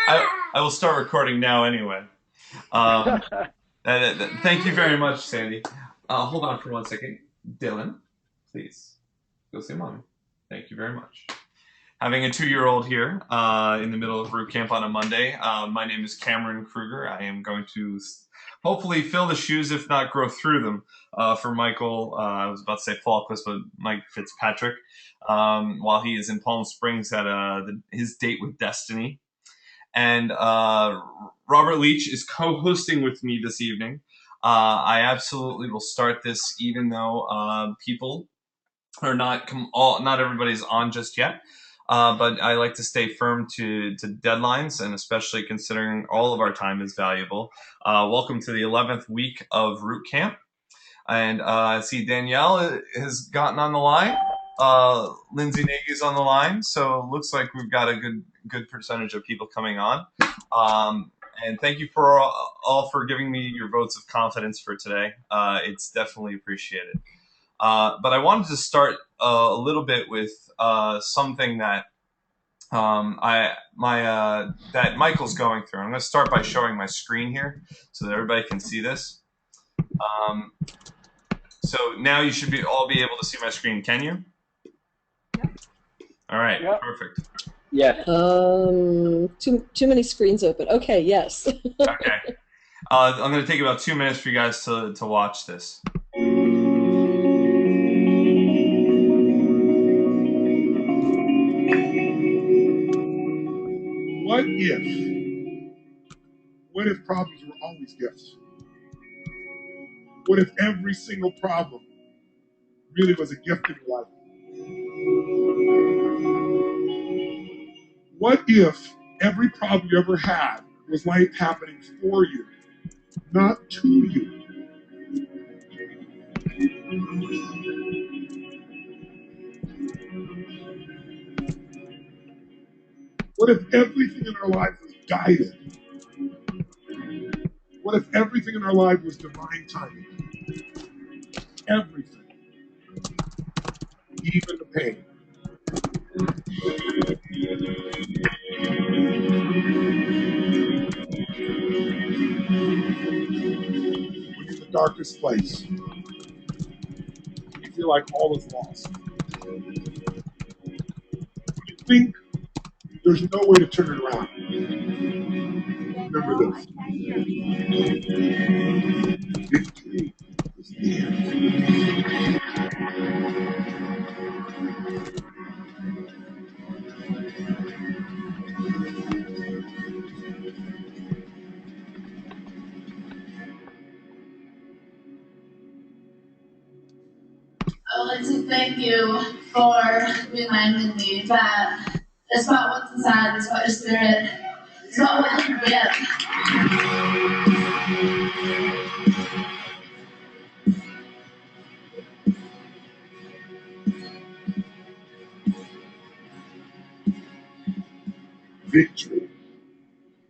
I will start recording now anyway. Um, Thank you very much, Sandy. Hold on for 1 second. Dylan, please go see mommy. Thank you very much. Having a 2-year-old here in the middle of group camp on a Monday. My name is Cameron Kruger. I am going to hopefully fill the shoes, if not grow through them, for Michael. I was about to say Falquist, but Mike Fitzpatrick, while he is in Palm Springs at his date with Destiny. And Robert Leech is co-hosting with me this evening. I absolutely will start this, even though people are not everybody's on just yet. But I like to stay firm to deadlines, and especially considering all of our time is valuable. Welcome to the 11th week of Root Camp. And I see Danielle has gotten on the line. Lindsay Nagy's on the line, so it looks like we've got a good percentage of people coming on. And thank you for all for giving me your votes of confidence for today. It's definitely appreciated. But I wanted to start a little bit with something that that Michael's going through. I'm going to start by showing my screen here so that everybody can see this. So now you should all be able to see my screen. Can you? Yep. All right. Yep. Perfect. Yeah. Too many screens open. Okay. Yes. Okay. I'm going to take about 2 minutes for you guys to watch this. What if problems were always gifts? What if every single problem really was a gift in your life? What if every problem you ever had was life happening for you, not to you? What if everything in our life was guided? What if everything in our life was divine timing? Everything. Even the pain. When you're in the darkest place, you feel like all is lost. You think there's no way to turn it around. Remember this. Victory is near. I would like to thank you for reminding me that it's about what's inside, it's about your spirit, it's about what you can give. Victory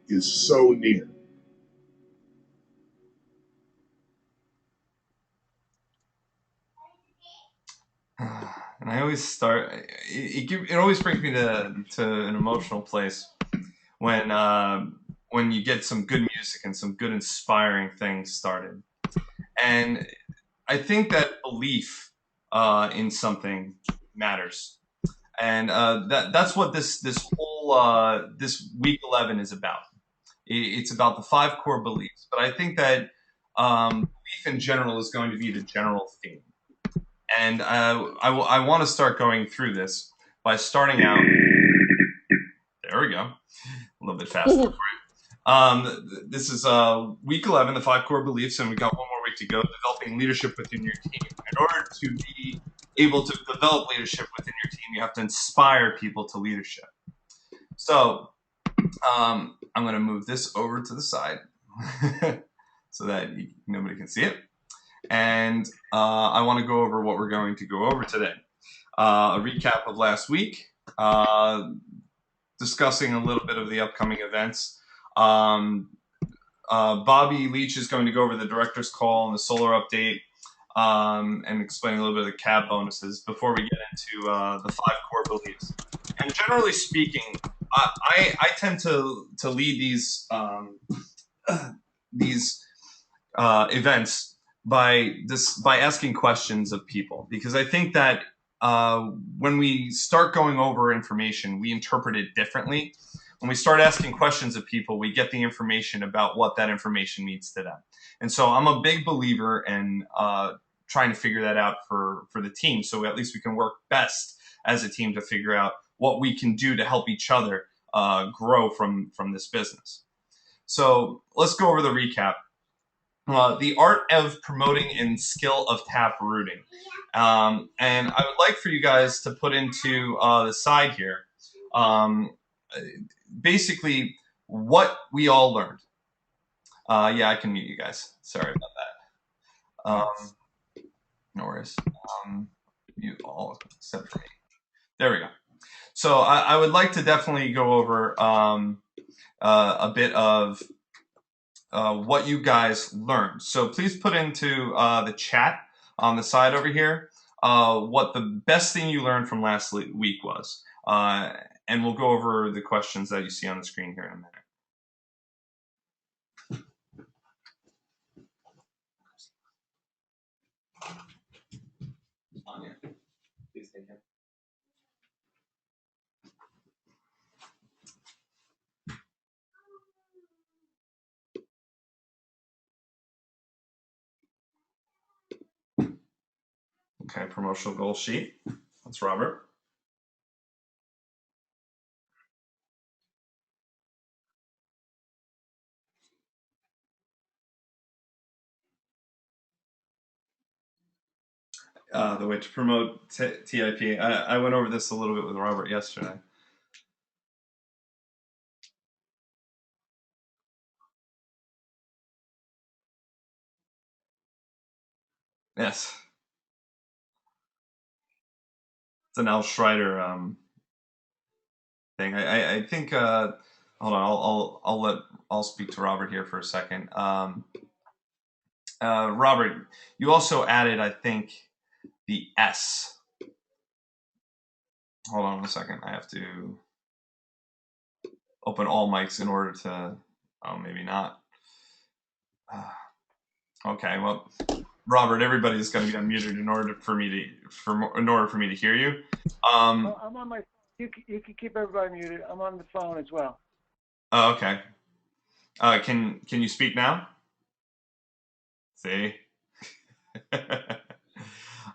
is so near. And I always start. It always brings me to an emotional place when you get some good music and some good inspiring things started. And I think that belief in something matters, and that's what this whole this week 11 is about. It's about the 5 core beliefs, but I think that belief in general is going to be the general theme. And I want to start going through this by starting out. There we go. A little bit faster for you. This is week 11, the 5 core beliefs, and we've got one more week to go, developing leadership within your team. In order to be able to develop leadership within your team, you have to inspire people to leadership. So I'm going to move this over to the side so that nobody can see it. And I want to go over what we're going to go over today. A recap of last week, discussing a little bit of the upcoming events. Bobby Leech is going to go over the director's call and the solar update, and explain a little bit of the cab bonuses before we get into the 5 core beliefs. And generally speaking, I tend to lead these events by asking questions of people, because I think that when we start going over information, we interpret it differently. When we start asking questions of people, we get the information about what that information means to them. And so I'm a big believer in trying to figure that out for the team, so at least we can work best as a team to figure out what we can do to help each other grow from this business. So let's go over the recap. The art of promoting and skill of tap rooting. And I would like for you guys to put into the side here basically what we all learned. Yeah, I can mute you guys. Sorry about that. No worries. Mute all except for me. There we go. So I would like to definitely go over a bit of what you guys learned. So please put into the chat on the side over here what the best thing you learned from last week was. And we'll go over the questions that you see on the screen here in a minute. Anya, please take it. Okay, promotional goal sheet. That's Robert. The way to promote TIP. I went over this a little bit with Robert yesterday. Yes. It's an Al Schreider thing. I think hold on, I'll speak to Robert here for a second. Robert, you also added, I think, the S. Hold on a second. I have to open all mics in order to. Oh, maybe not. Okay, well, Robert, everybody's going to be unmuted in order for me to hear you. Well, I'm on my. You can keep everybody muted. I'm on the phone as well. Oh, okay. Can you speak now? See.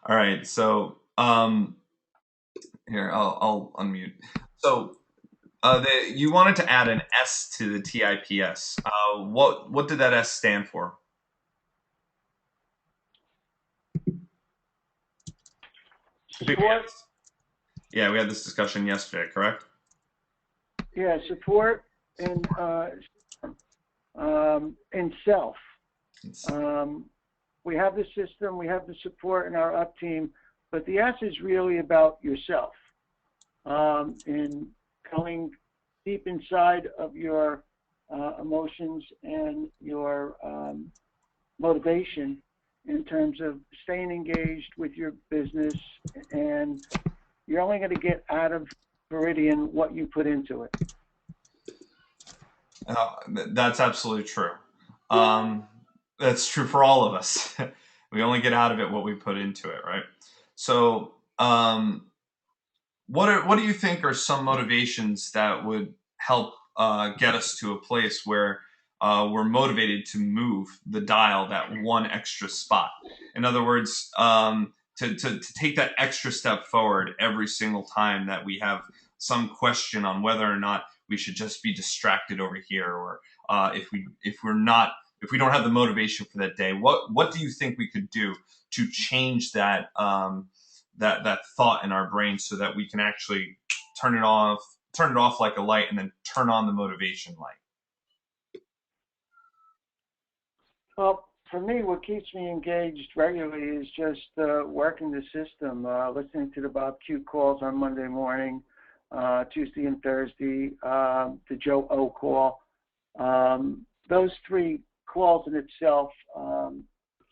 All right. So here I'll unmute. So you wanted to add an S to the TIPS. What did that S stand for? Support. Yeah, we had this discussion yesterday, correct? Yeah, support and self. We have the system, we have the support in our up team, but the S is really about yourself. In going deep inside of your emotions and your motivation in terms of staying engaged with your business, and you're only going to get out of Viridian what you put into it. That's absolutely true. That's true for all of us. We only get out of it what we put into it, right? So what do you think are some motivations that would help get us to a place where we're motivated to move the dial that one extra spot? In other words, to take that extra step forward every single time that we have some question on whether or not we should just be distracted over here, or if we don't have the motivation for that day, what do you think we could do to change that that thought in our brain so that we can actually turn it off like a light and then turn on the motivation light? Well, for me, what keeps me engaged regularly is just working the system, listening to the Bob Q calls on Monday morning, Tuesday and Thursday, the Joe O call. Those three calls in itself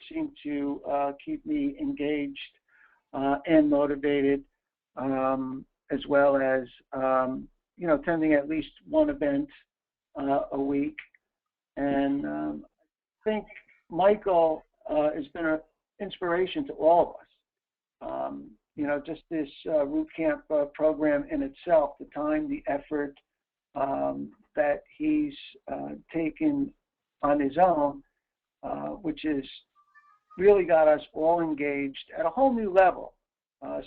seem to keep me engaged and motivated, as well as attending at least one event a week. And I think Michael has been an inspiration to all of us. Just this root camp program in itself, the time, the effort that he's taken on his own, which has really got us all engaged at a whole new level,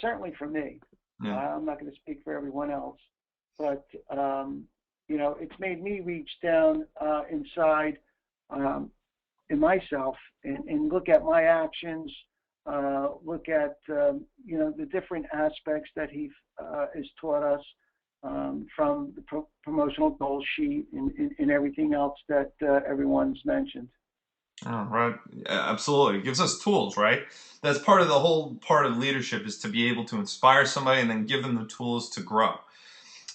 certainly for me. Yeah. I'm not going to speak for everyone else, but it's made me reach down inside in myself and look at my actions, look at the different aspects that he has taught us, from the promotional goal sheet and everything else that everyone's mentioned. Oh, right. Absolutely. It gives us tools, right? That's part of the whole part of leadership, is to be able to inspire somebody and then give them the tools to grow.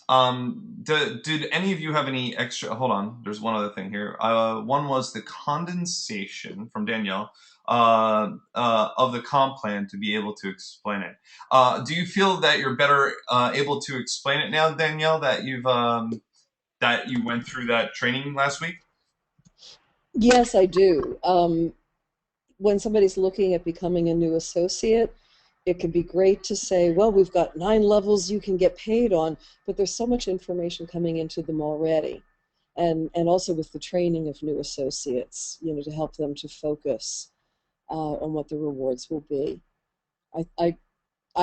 Did any of you have any extra? Hold on. There's one other thing here. One was the condensation from Danielle of the comp plan to be able to explain it. Do you feel that you're better able to explain it now, Danielle, that you went through that training last week? Yes, I do. When somebody's looking at becoming a new associate, it could be great to say, well, we've got 9 levels you can get paid on, but there's so much information coming into them already. And also with the training of new associates, to help them to focus on what the rewards will be. I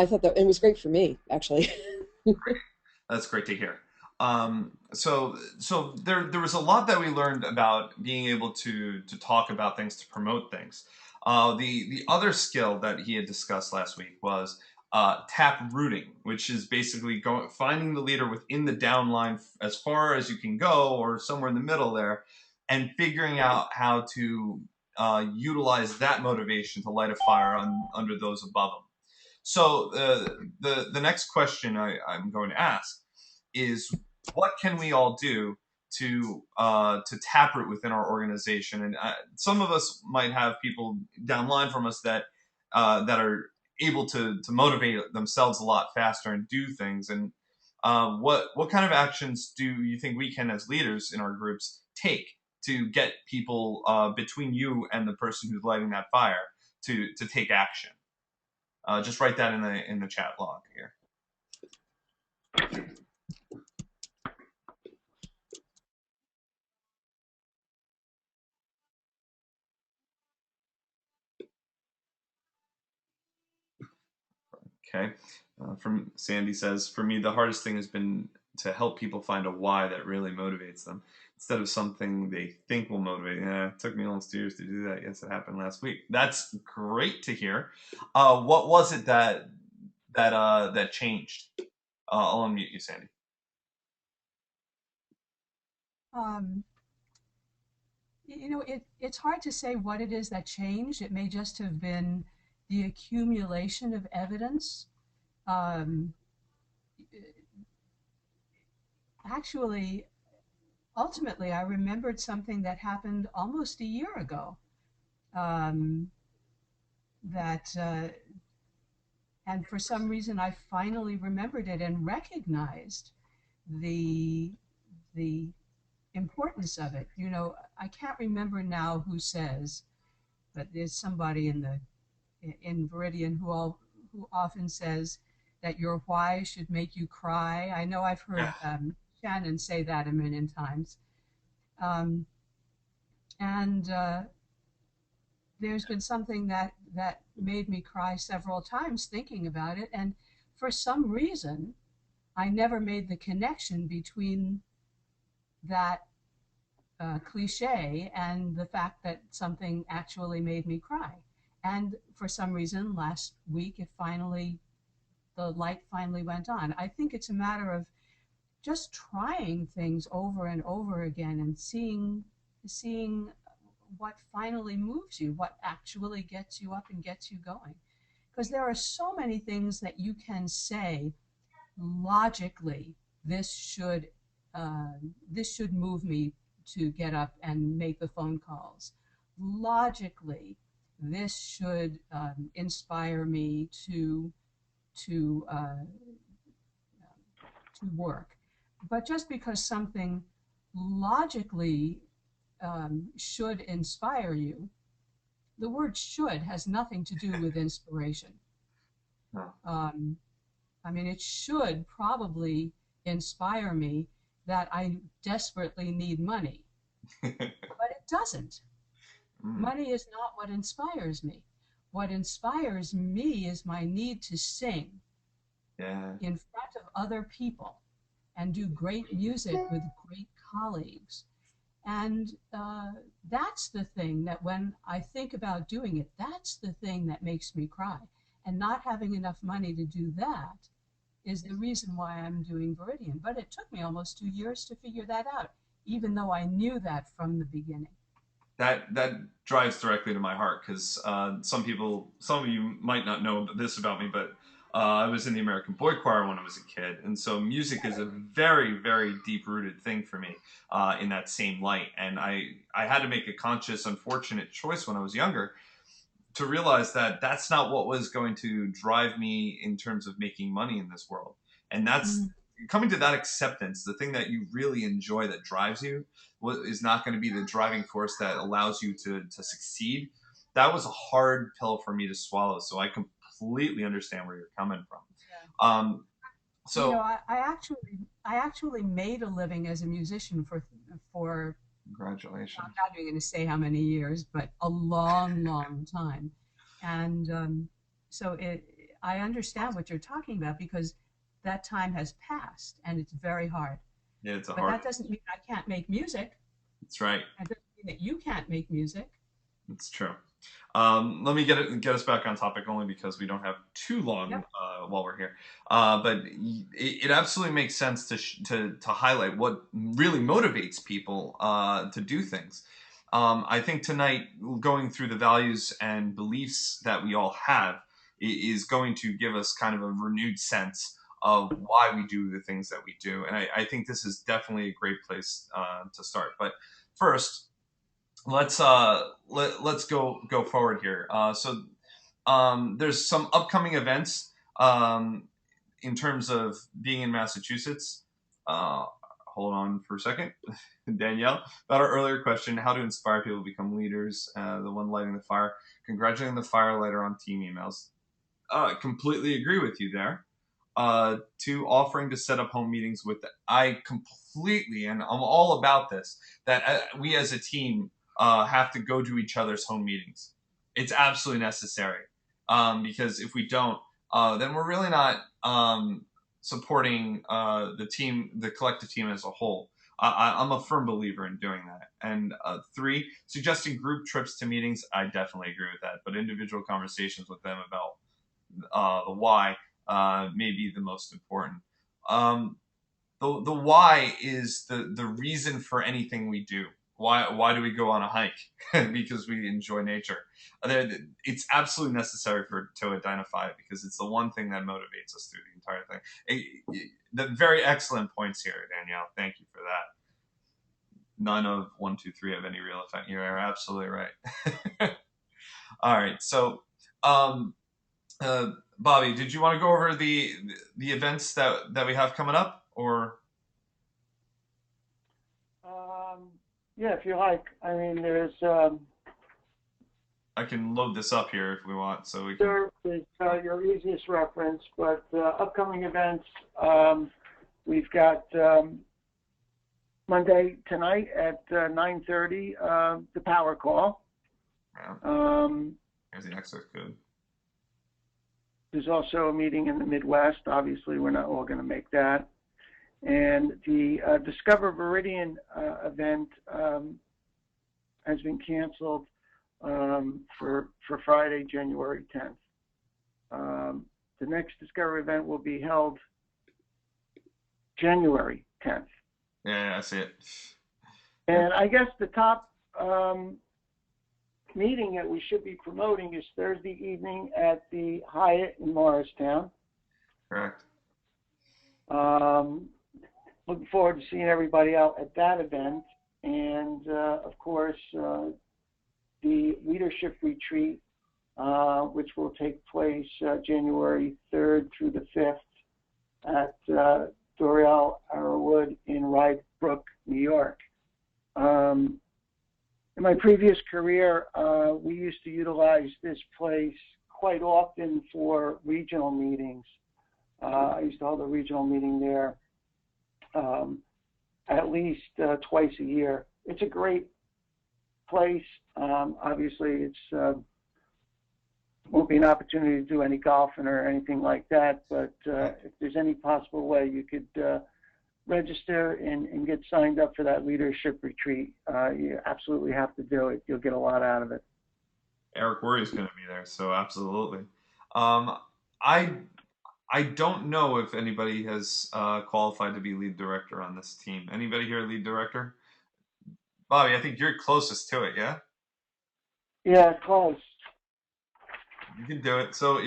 thought that it was great for me, actually. That's great to hear. So there was a lot that we learned about being able to talk about things, to promote things. The other skill that he had discussed last week was tap rooting, which is basically finding the leader within the downline as far as you can go, or somewhere in the middle there, and figuring out how to utilize that motivation to light a fire under those above them. So the next question I'm going to ask is, what can we all do to taproot within our organization? And some of us might have people downline from us that are able to motivate themselves a lot faster and do things. And what kind of actions do you think we can, as leaders in our groups, take to get people between you and the person who's lighting that fire to take action? Just write that in the chat log here. Okay. From Sandy says, for me, the hardest thing has been to help people find a why that really motivates them, instead of something they think will motivate. Yeah, it took me almost 2 years to do that. Yes, it happened last week. That's great to hear. What was it that changed? I'll unmute you, Sandy. It's hard to say what it is that changed. It may just have been the accumulation of evidence. Actually, ultimately, I remembered something that happened almost a year ago. And for some reason, I finally remembered it and recognized the importance of it. I can't remember now who says, but there's somebody in Viridian who often says that your why should make you cry. I know I've heard Shannon say that a million times. And there's been something that made me cry several times thinking about it. And for some reason, I never made the connection between that cliche and the fact that something actually made me cry. And for some reason, last week, the light finally went on. I think it's a matter of just trying things over and over again and seeing what finally moves you, what actually gets you up and gets you going. Because there are so many things that you can say logically, this should move me to get up and make the phone calls. Logically, this should inspire me to work. but just because something logically should inspire you, the word should has nothing to do with inspiration. No. I mean, it should probably inspire me that I desperately need money, but it doesn't. Money is not what inspires me. What inspires me is my need to sing Yeah. in front of other people and do great music with great colleagues. And that's the thing that when I think about doing it, that's the thing that makes me cry. And not having enough money to do that is the reason why I'm doing Viridian. But it took me almost 2 years to figure that out, even though I knew that from the beginning. That drives directly to my heart because some of you might not know this about me, but I was in the American Boy Choir when I was a kid, and so music is a very, very deep-rooted thing for me in that same light. And I had to make a conscious, unfortunate choice when I was younger to realize that that's not what was going to drive me in terms of making money in this world. And that's coming to that acceptance, the thing that you really enjoy that drives you is not going to be the driving force that allows you to succeed. That was a hard pill for me to swallow. So I completely understand where you're coming from. Yeah. So you know, I actually made a living as a musician for congratulations. I'm not even going to say how many years, but a long, long time. And so I understand what you're talking about because that time has passed and it's very hard. Yeah, it's a But hard. that doesn't mean I can't make music. That's right. That doesn't mean that you can't make music. It's true. Let me get us back on topic only because we don't have too long Yep. While we're here. But it absolutely makes sense to highlight what really motivates people to do things. I think tonight going through the values and beliefs that we all have is going to give us kind of a renewed sense of why we do the things that we do. And I think this is definitely a great place to start. But first, let's go forward here. There's some upcoming events in terms of being in Massachusetts. Hold on for a second, Danielle. About our earlier question, how to inspire people to become leaders. The one lighting the fire, congratulating the firelighter on team emails. Completely agree with you there. To offering to set up home meetings with I completely, and I'm all about this, that we as a team have to go to each other's home meetings. It's absolutely necessary because if we don't, then we're really not supporting the collective team as a whole. I'm a firm believer in doing that. And 3, suggesting group trips to meetings. I definitely agree with that. But individual conversations with them about the why may be the most important. The why is the reason for anything we do. Why do we go on a hike? Because we enjoy nature. It's absolutely necessary to identify it because it's the one thing that motivates us through the entire thing. The very excellent points here, Danielle. Thank you for that. None of 1, 2, 3 have any real effect. You're absolutely right. All right, so Bobby, did you want to go over the events that we have coming up, or? Yeah, if you like. I mean, there's. I can load this up here if we want, so we can. There is your easiest reference, but upcoming events. We've got Monday tonight at 9:30. The power call. Yeah. Here's the access code. There's also a meeting in the Midwest. Obviously, we're not all going to make that. And the Discover Viridian event has been canceled for Friday, January 10th. The next Discover event will be held January 10th. Yeah, I see it. And I guess the top meeting that we should be promoting is Thursday evening at the Hyatt in Morristown. Correct. Looking forward to seeing everybody out at that event. And, of course, the leadership retreat, which will take place January 3rd through the 5th at the Doral Arrowwood in Rye Brook, New York. In my previous career, we used to utilize this place quite often for regional meetings. I used to hold a regional meeting there at least twice a year. It's a great place. Obviously, it's won't be an opportunity to do any golfing or anything like that, but if there's any possible way you could register and get signed up for that leadership retreat, you absolutely have to do it. You'll get a lot out of it. Eric Worre is going to be there, so absolutely. I don't know if anybody has qualified to be lead director on this team. Anybody here lead director? Bobby, I think you're closest to it, yeah? Yeah, close. You can do it. So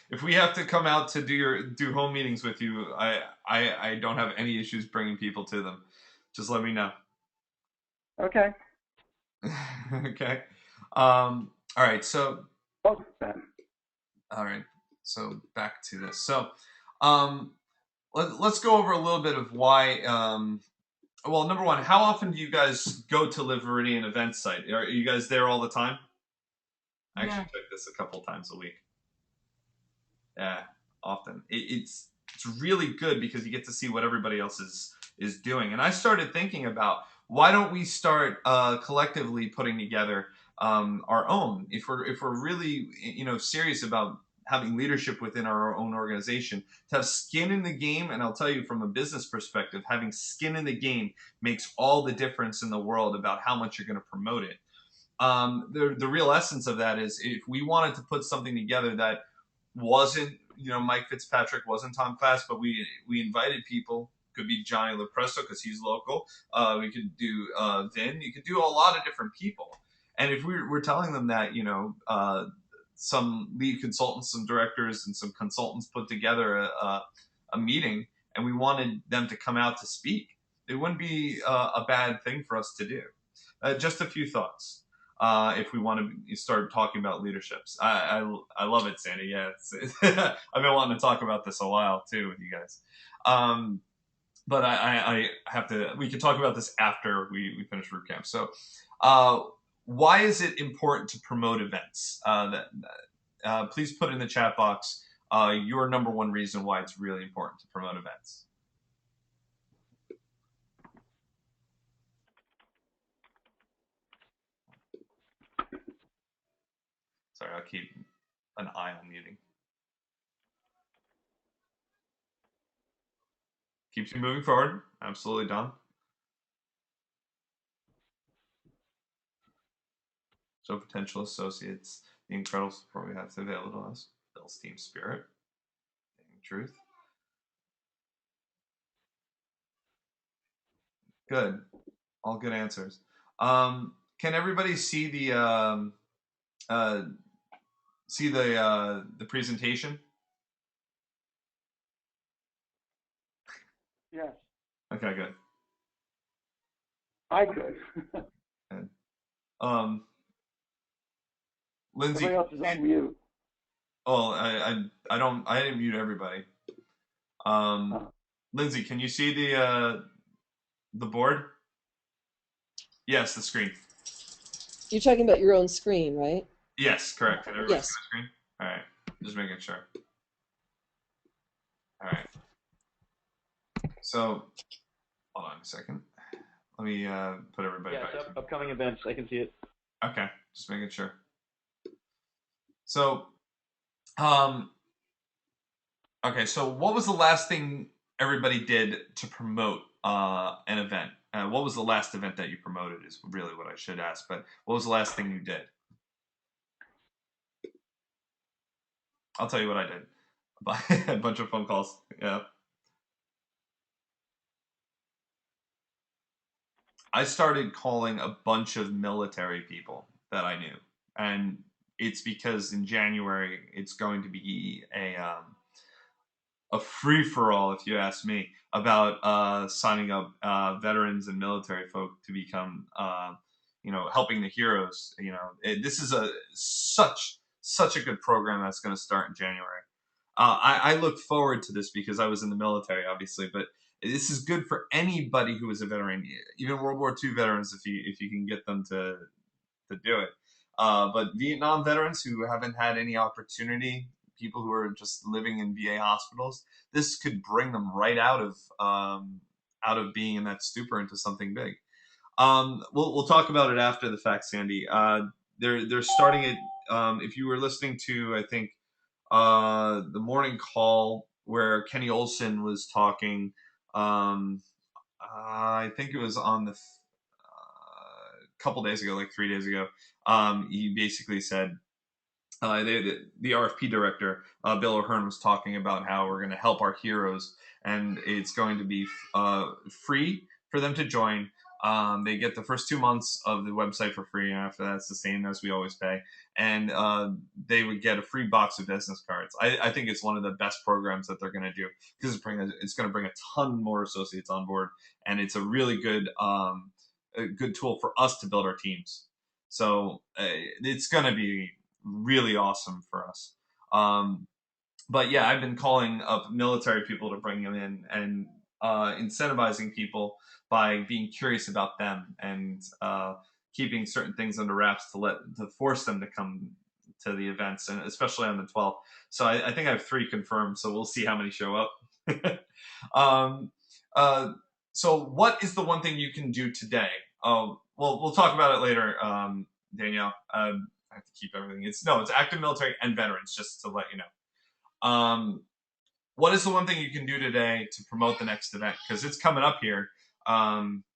if we have to come out to do home meetings with you, I don't have any issues bringing people to them. Just let me know. Okay. Okay. All right. So. All right. So back to this. So, let's go over a little bit of why. Well, number one, how often do you guys go to Live Viridian event site? Are you guys there all the time? I actually check this a couple times a week. Yeah, often. It's really good because you get to see what everybody else is doing. And I started thinking about why don't we start collectively putting together our own, if we're really serious about having leadership within our own organization, to have skin in the game. And I'll tell you, from a business perspective, having skin in the game makes all the difference in the world about how much you're going to promote it. The real essence of that is, if we wanted to put something together that wasn't Mike Fitzpatrick, wasn't Tom Class, but we invited people. Could be Johnny Lopresto because he's local. We could do Vin. You could do a lot of different people. And if we're telling them that some lead consultants, some directors, and some consultants put together a meeting, and we wanted them to come out to speak, it wouldn't be a bad thing for us to do. Just a few thoughts. If we want to start talking about leaderships, I love it, Sandy. Yeah, I've been wanting to talk about this a while too with you guys. But I have to. We can talk about this after we finish root camp. So, why is it important to promote events? Please put in the chat box your number one reason why it's really important to promote events. Sorry, I'll keep an eye on muting. Keeps you moving forward. Absolutely, Don. So potential associates, the incredible support we have available to us, builds team spirit, truth. Good, all good answers. Can everybody see the presentation? Yes. Okay, good. I could. Good. Lindsay. Everybody else is on mute. Oh, I didn't mute everybody. Lindsay, can you see the board? Yes, the screen. You're talking about your own screen, right? Yes, correct. Can everybody Yes. see my screen? All right, just making sure. All right. So, hold on a second. Let me put everybody back. Yeah, upcoming events. I can see it. Okay, just making sure. So, okay. So, what was the last thing everybody did to promote an event? What was the last event that you promoted? Is really what I should ask. But what was the last thing you did? I'll tell you what I did. A bunch of phone calls. Yeah. I started calling a bunch of military people that I knew, and it's because in January it's going to be a free for all, if you ask me, about signing up veterans and military folk to become, helping the heroes. This is such a good program that's going to start in January. I look forward to this because I was in the military, obviously, but this is good for anybody who is a veteran, even World War II veterans, if you can get them to do it. But Vietnam veterans who haven't had any opportunity, people who are just living in VA hospitals, this could bring them right out of being in that stupor into something big. We'll talk about it after the fact, Sandy. They're starting it. If you were listening to, I think, the morning call where Kenny Olson was talking, I think it was on the couple days ago, like 3 days ago. He basically said the RFP director, Bill O'Hearn, was talking about how we're going to help our heroes, and it's going to be free for them to join. They get the first 2 months of the website for free, and after that, it's the same as we always pay. And they would get a free box of business cards. I think it's one of the best programs that they're going to do because it's going to bring a ton more associates on board, and it's a really good tool for us to build our teams. So it's going to be really awesome for us. But yeah, I've been calling up military people to bring them in and incentivizing people by being curious about them and keeping certain things under wraps to force them to come to the events, and especially on the 12th. So I think I have 3 confirmed. So we'll see how many show up. So what is the one thing you can do today? Well, we'll talk about it later, Danielle. I have to keep everything. It's active military and veterans, just to let you know. What is the one thing you can do today to promote the next event? Because it's coming up here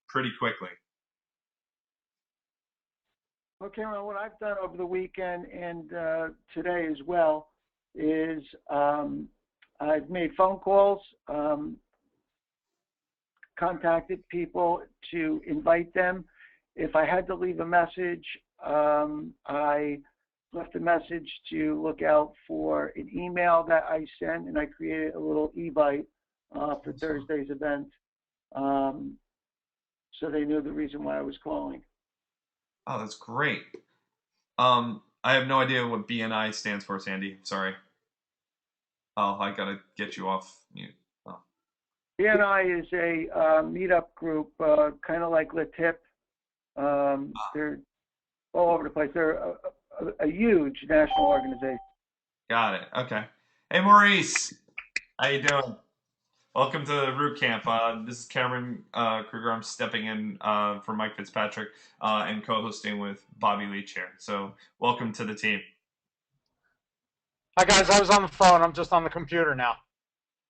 pretty quickly. Well, Cameron, what I've done over the weekend and today as well is I've made phone calls, contacted people to invite them. If I had to leave a message, I left a message to look out for an email that I sent, and I created a little e-bite for Thursday's event, so they knew the reason why I was calling. Oh, that's great. I have no idea what BNI stands for, Sandy. Sorry. Oh, I gotta get you off mute. Oh. BNI is a meetup group, kind of like LTIP. They're all over the place. They're a huge national organization. Got it. Okay. Hey, Maurice. How you doing? Welcome to the Root Camp. This is Cameron Kruger. I'm stepping in for Mike Fitzpatrick and co-hosting with Bobby Leech here. So welcome to the team. Hi, guys. I was on the phone. I'm just on the computer now.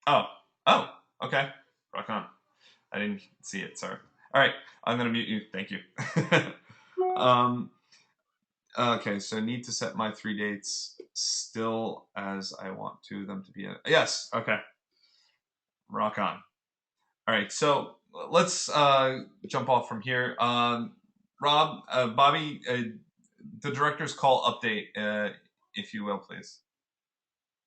Oh, okay. Rock on. I didn't see it. Sorry. All right. I'm going to mute you. Thank you. Okay, so I need to set my 3 dates still as I want them to be. Yes, okay. Rock on. All right, so let's jump off from here. Rob, Bobby, the director's call update, if you will, please.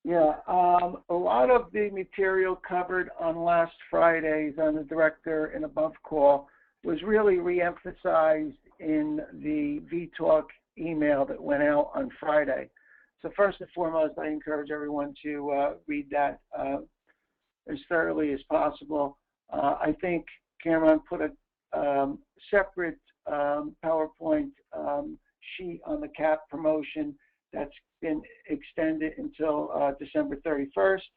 Yeah, a lot of the material covered on last Friday's on the director and above call was really re-emphasized in the VTalk email that went out on Friday. So first and foremost, I encourage everyone to read that as thoroughly as possible. I think Cameron put a separate PowerPoint sheet on the CAP promotion that's been extended until December 31st.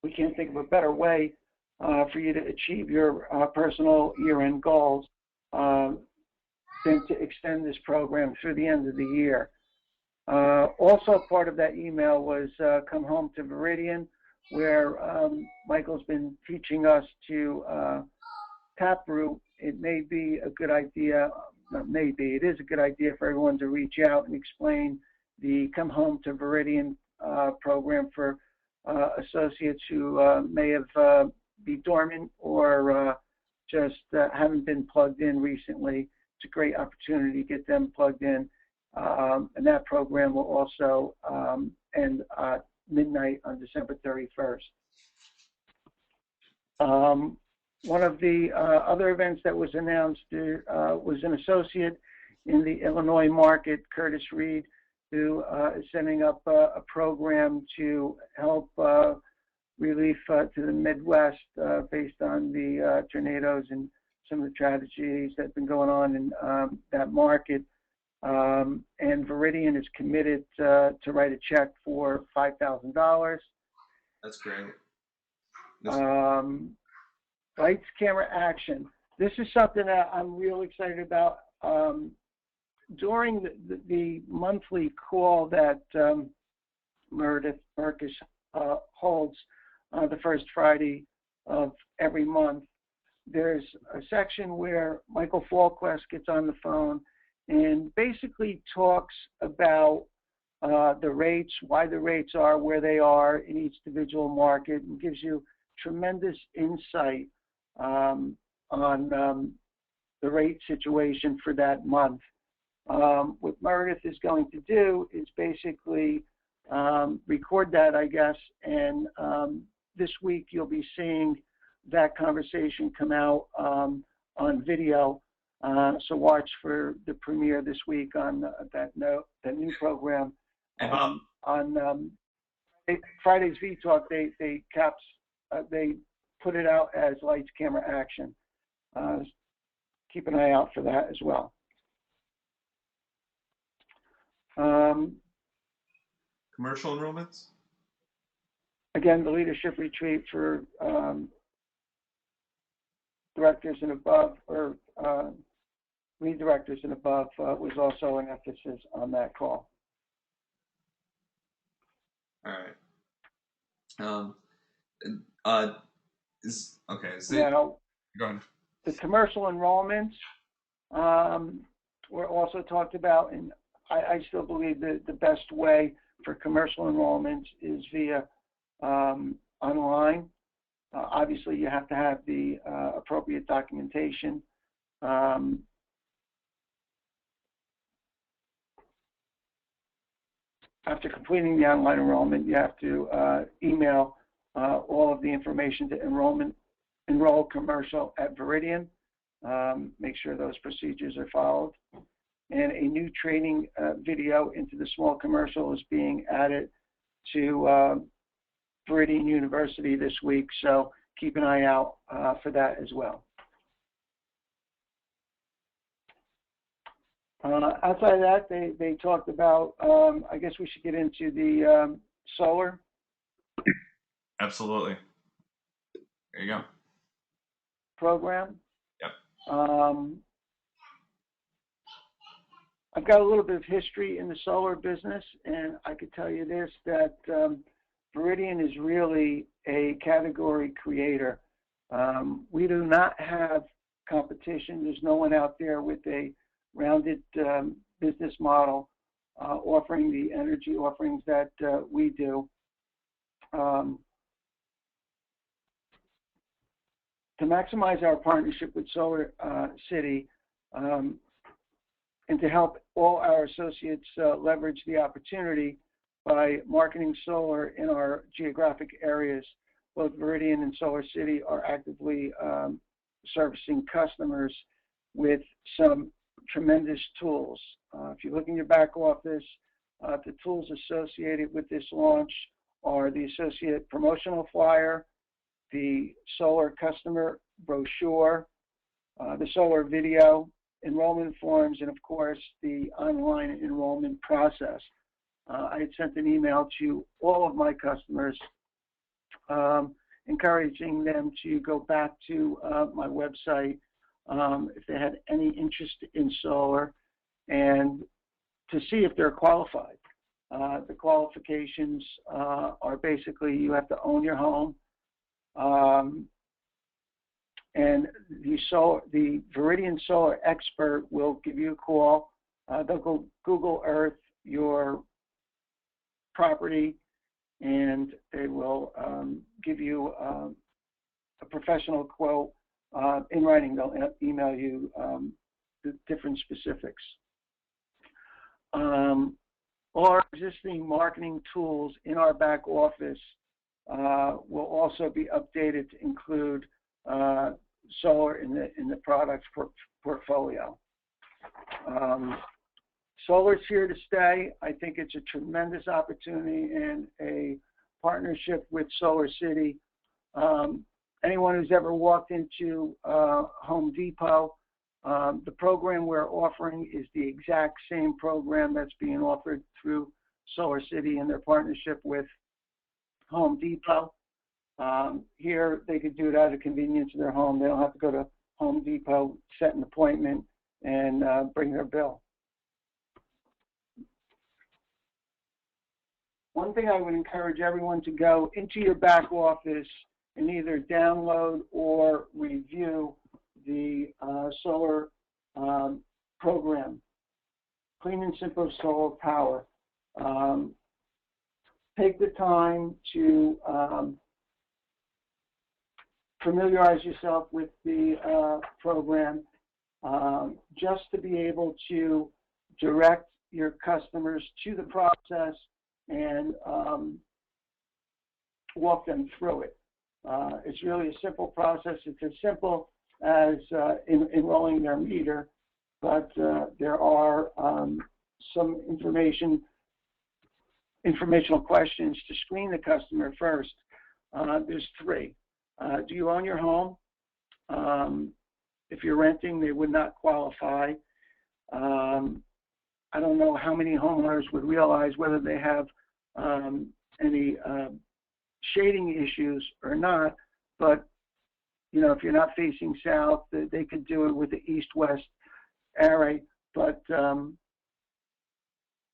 We can't think of a better way for you to achieve your personal year-end goals than to extend this program through the end of the year. Also part of that email was Come Home to Viridian, where Michael's been teaching us to taproot. It may be a good idea, not maybe, it is a good idea for everyone to reach out and explain the Come Home to Viridian program for associates who may have be dormant or just haven't been plugged in recently. It's a great opportunity to get them plugged in. And that program will also end at midnight on December 31st. One of the other events that was announced was an associate in the Illinois market, Curtis Reed, who is setting up a program to help relief to the Midwest based on the tornadoes and some of the tragedies that have been going on in that market. And Veridian is committed to write a check for $5,000. That's great. Lights, camera, action. This is something that I'm real excited about. During the monthly call that Meredith Burkish holds the first Friday of every month, there's a section where Michael Falquest gets on the phone and basically talks about the rates, why the rates are where they are in each individual market, and gives you tremendous insight on the rate situation for that month. What Meredith is going to do is basically record that, I guess, and this week you'll be seeing that conversation come out on video. So watch for the premiere this week on that new program. On Friday's V-Talk, they put it out as Lights, Camera, Action. Keep an eye out for that as well. Commercial enrollments? Again, the leadership retreat for directors and above, or lead directors and above, was also an emphasis on that call. All right. Now, go ahead. the commercial enrollments were also talked about, and I still believe that the best way for commercial enrollments is via online. Obviously, you have to have the appropriate documentation. After completing the online enrollment, you have to email all of the information to enroll commercial at Veridian. Make sure those procedures are followed. And a new training video into the small commercial is being added to Veridian University this week, so keep an eye out for that as well. Outside of that, they talked about, I guess we should get into the solar. Absolutely. There you go. Program. Yep. I've got a little bit of history in the solar business, and I could tell you this, that Veridian is really a category creator. We do not have competition. There's no one out there with a rounded business model offering the energy offerings that we do. To maximize our partnership with Solar City and to help all our associates leverage the opportunity by marketing solar in our geographic areas, both Veridian and Solar City are actively servicing customers with some tremendous tools. If you look in your back office, the tools associated with this launch are the associate promotional flyer, the solar customer brochure, the solar video, enrollment forms, and of course the online enrollment process. I had sent an email to all of my customers encouraging them to go back to my website if they had any interest in solar and to see if they're qualified. The qualifications are basically you have to own your home, and the Veridian Solar expert will give you a call. They'll go Google Earth your property, and they will give you a professional quote in writing. They'll email you the different specifics. Our existing marketing tools in our back office will also be updated to include solar in the products portfolio. Solar's here to stay. I think it's a tremendous opportunity and a partnership with Solar City. Anyone who's ever walked into Home Depot, the program we're offering is the exact same program that's being offered through Solar City in their partnership with Home Depot. Here, they could do it out of the convenience of their home. They don't have to go to Home Depot, set an appointment, and bring their bill. One thing I would encourage everyone to go into your back office and either download or review the solar program, Clean and Simple Solar Power. Take the time to familiarize yourself with the program, just to be able to direct your customers to the process and walk them through it. It's really a simple process. It's as simple as enrolling their meter, but there are some informational questions to screen the customer first. There's 3. Do you own your home? If you're renting, they would not qualify. I don't know how many homeowners would realize whether they have any shading issues or not, but you know, if you're not facing south, they could do it with the east-west array, but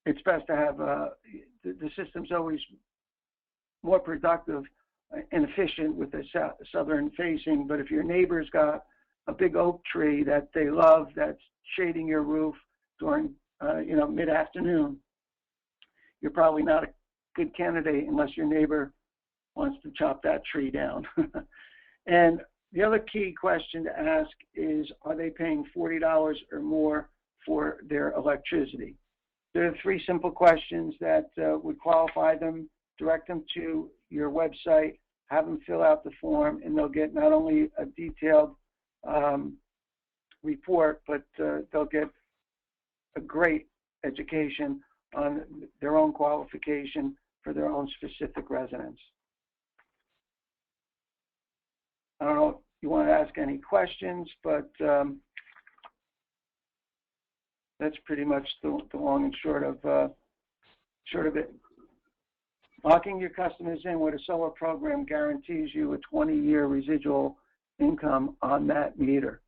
it's best to have the system's always more productive and efficient with the southern facing. But if your neighbor's got a big oak tree that they love that's shading your roof during you know, mid-afternoon, you're probably not a good candidate unless your neighbor wants to chop that tree down. And the other key question to ask is, are they paying $40 or more for their electricity? There are 3 simple questions that would qualify them. Direct them to your website, have them fill out the form, and they'll get not only a detailed report, but they'll get a great education on their own qualification for their own specific residence. I don't know if you want to ask any questions, but that's pretty much the long and short of it. Locking your customers in with a solar program guarantees you a 20-year residual income on that meter.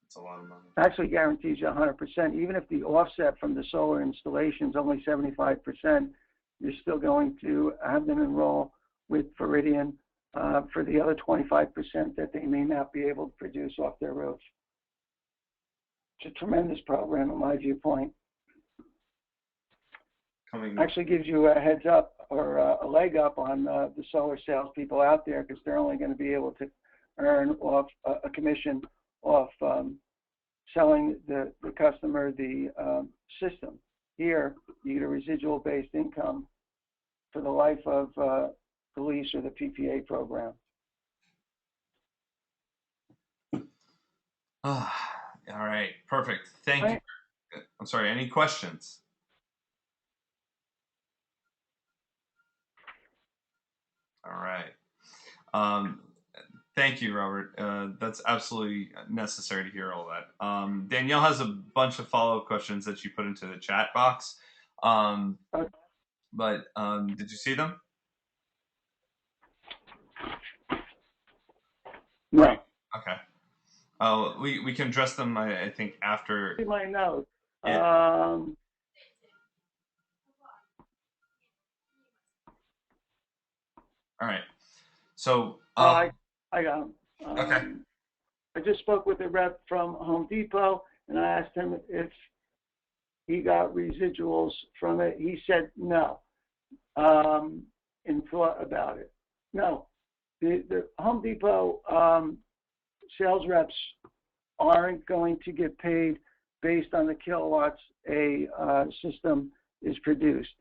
It's a lot of money. Actually guarantees you 100%. Even if the offset from the solar installation is only 75%, you're still going to have them enroll with Viridian for the other 25% that they may not be able to produce off their roof. It's a tremendous program in my viewpoint. Actually gives you a heads up or a leg up on the solar salespeople out there, because they're only going to be able to earn off a commission off selling the customer the system. Here, you get a residual-based income for the life of the lease or the PPA program. All right, perfect. Thank you. I'm sorry, any questions? All right. Thank you, Robert. That's absolutely necessary to hear all that. Danielle has a bunch of follow-up questions that she put into the chat box. But did you see them? No. Okay. We can address them, I think, after. See my note. Yeah. All right. So I got him. Okay. I just spoke with a rep from Home Depot, and I asked him if he got residuals from it. He said no, and thought about it. No, the Home Depot sales reps aren't going to get paid based on the kilowatts a system is produced.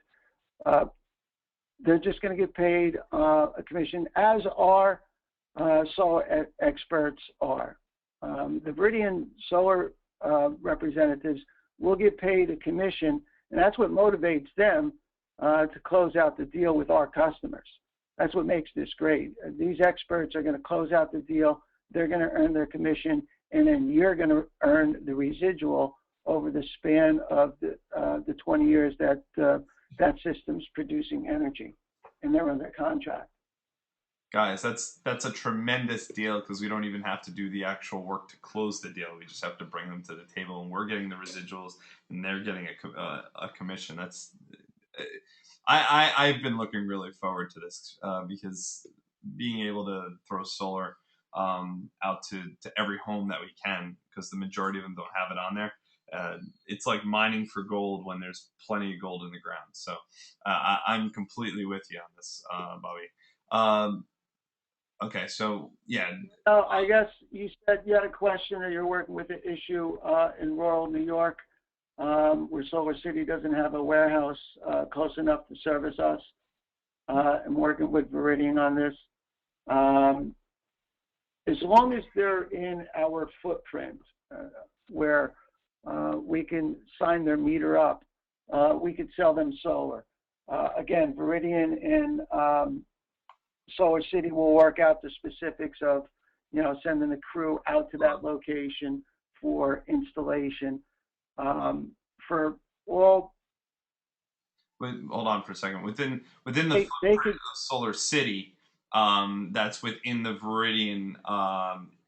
They're just going to get paid a commission, as are solar experts are. The Viridian solar representatives will get paid a commission, and that's what motivates them to close out the deal with our customers. That's what makes this great. These experts are going to close out the deal. They're going to earn their commission, and then you're going to earn the residual over the span of the 20 years that that system's producing energy, and they're under contract. Guys, that's a tremendous deal because we don't even have to do the actual work to close the deal. We just have to bring them to the table, and we're getting the residuals, and they're getting a commission. That's I've been looking really forward to this because being able to throw solar out to every home that we can, because the majority of them don't have it on there. It's like mining for gold when there's plenty of gold in the ground. So I'm completely with you on this, Bobby. Okay, so yeah. I guess you said you had a question, or you're working with an issue in rural New York where Solar City doesn't have a warehouse close enough to service us. I'm working with Viridian on this. As long as they're in our footprint where we can sign their meter up, we could sell them solar. Again, Viridian and Solar City will work out the specifics of, sending the crew out to that location for installation. For all. Wait, hold on for a second. Within the footprint of Solar City, that's within the Viridian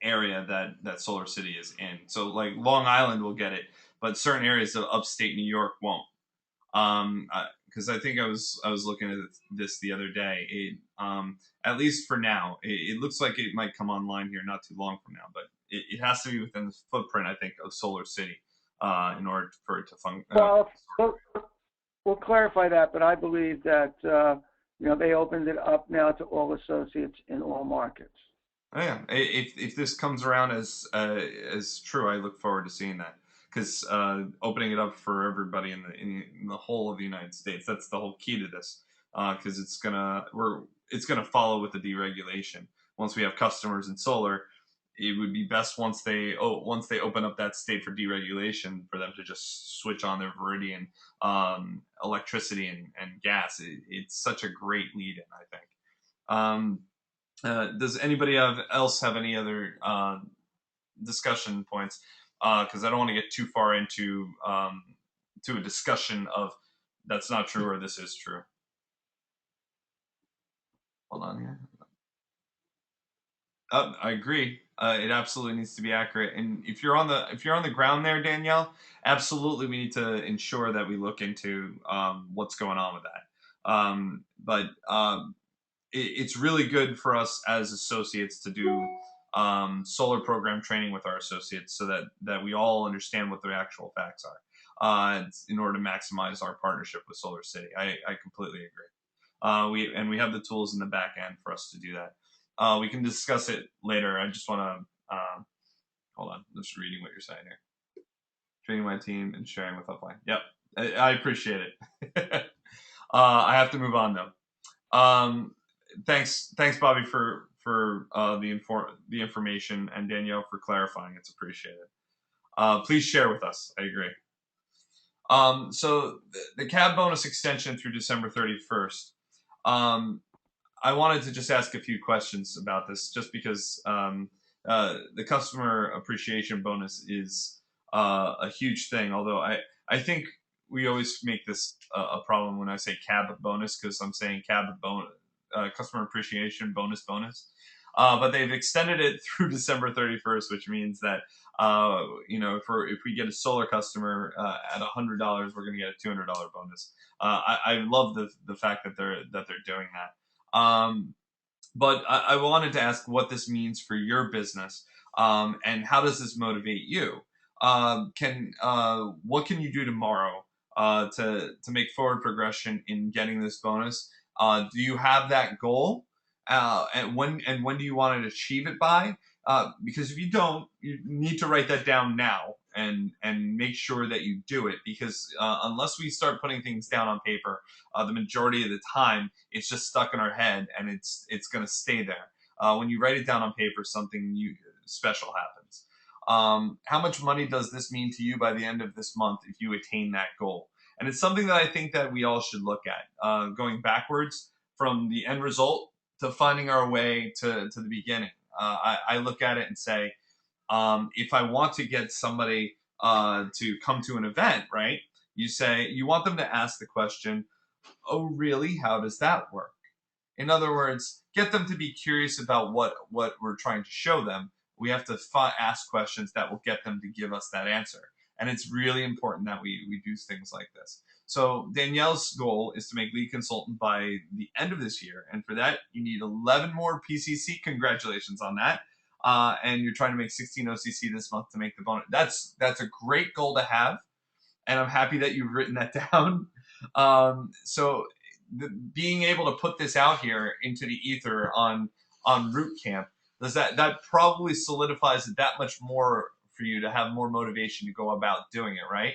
area that Solar City is in. So like Long Island will get it, but certain areas of upstate New York won't. Because I think I was looking at this the other day. At least for now, it looks like it might come online here not too long from now, but it has to be within the footprint, I think, of Solar City in order for it to function. Well, we'll clarify that, but I believe that they opened it up now to all associates in all markets. Oh, yeah, if this comes around as true, I look forward to seeing that. Because opening it up for everybody in the whole of the United States, that's the whole key to this. Because it's gonna follow with the deregulation. Once we have customers in solar, it would be best once they open up that state for deregulation for them to just switch on their Viridian electricity and gas. It's such a great lead-in, I think. Does anybody else have any other discussion points? Because I don't want to get too far into to a discussion of that's not true or this is true. Hold on here. I agree. It absolutely needs to be accurate. And if you're on the ground there, Danielle, absolutely we need to ensure that we look into what's going on with that. But it's really good for us as associates to do solar program training with our associates so that we all understand what the actual facts are in order to maximize our partnership with Solar City. I completely agree. We have the tools in the back end for us to do that. We can discuss it later. I just want to hold on. I'm just reading what you're saying here. Training my team and sharing with upline. Yep, I appreciate it. I have to move on though. Thanks, Bobby, for the information, and Danielle for clarifying. It's appreciated. Please share with us. I agree. So the CAB bonus extension through December 31st. I wanted to just ask a few questions about this, just because the customer appreciation bonus is a huge thing. Although I think we always make this a problem when I say CAB bonus, because I'm saying CAB bonus. Customer appreciation bonus. But they've extended it through December 31st, which means that if we get a solar customer at $100, we're going to get a $200 bonus. I love the fact that they're doing that. But I wanted to ask what this means for your business, and how does this motivate you? What can you do tomorrow to make forward progression in getting this bonus? Do you have that goal? And when do you want to achieve it by? Because if you don't, you need to write that down now and make sure that you do it. Because unless we start putting things down on paper, the majority of the time it's just stuck in our head and it's going to stay there. When you write it down on paper, something special happens. How much money does this mean to you by the end of this month if you attain that goal? And it's something that I think that we all should look at, going backwards from the end result to finding our way to the beginning. I look at it and say, if I want to get somebody to come to an event, right? You want them to ask the question, oh, really? How does that work? In other words, get them to be curious about what we're trying to show them. We have to ask questions that will get them to give us that answer. And it's really important that we do things like this. So Danielle's goal is to make lead consultant by the end of this year. And for that, you need 11 more PCC. Congratulations on that. And you're trying to make 16 OCC this month to make the bonus. That's a great goal to have. And I'm happy that you've written that down. So being able to put this out here into the ether on Root Camp, that probably solidifies it that much more for you to have more motivation to go about doing it, right?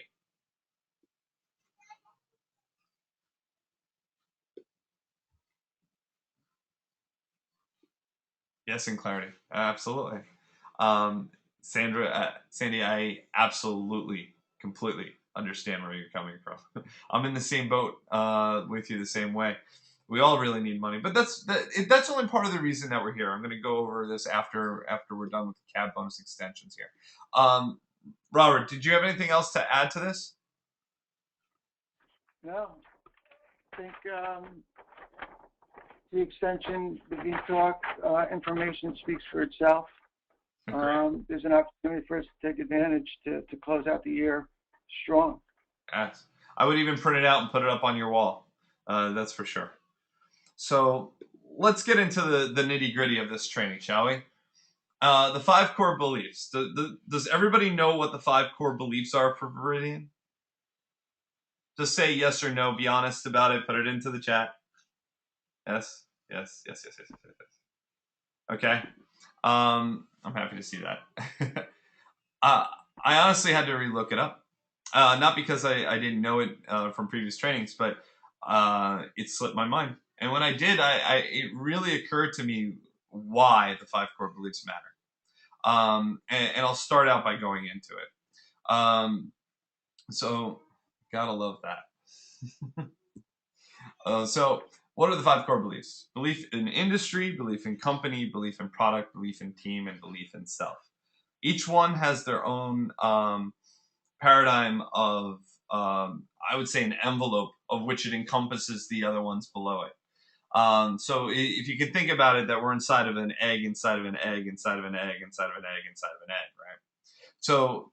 Yes, and clarity, absolutely. Sandy, I absolutely, completely understand where you're coming from. I'm in the same boat with you the same way. We all really need money, but that's only part of the reason that we're here. I'm going to go over this after we're done with the cab bonus extensions here. Robert, did you have anything else to add to this? No, I think the extension, the V-Talk information speaks for itself. There's an opportunity for us to take advantage to close out the year strong. Yes. I would even print it out and put it up on your wall. That's for sure. So let's get into the nitty gritty of this training, shall we? The 5 core beliefs. Does everybody know what the 5 core beliefs are for Viridian? Just say yes or no. Be honest about it. Put it into the chat. Yes. Okay. I'm happy to see that. I honestly had to relook it up. Not because I didn't know it from previous trainings, but it slipped my mind. And when I did, it really occurred to me why the 5 core beliefs matter. And I'll start out by going into it. So, gotta love that. So, what are the 5 core beliefs? Belief in industry, belief in company, belief in product, belief in team, and belief in self. Each one has their own paradigm of, I would say, an envelope of which it encompasses the other ones below it. So if you can think about it, that we're inside of an egg, inside of an egg, inside of an egg, inside of an egg, inside of an egg, right? So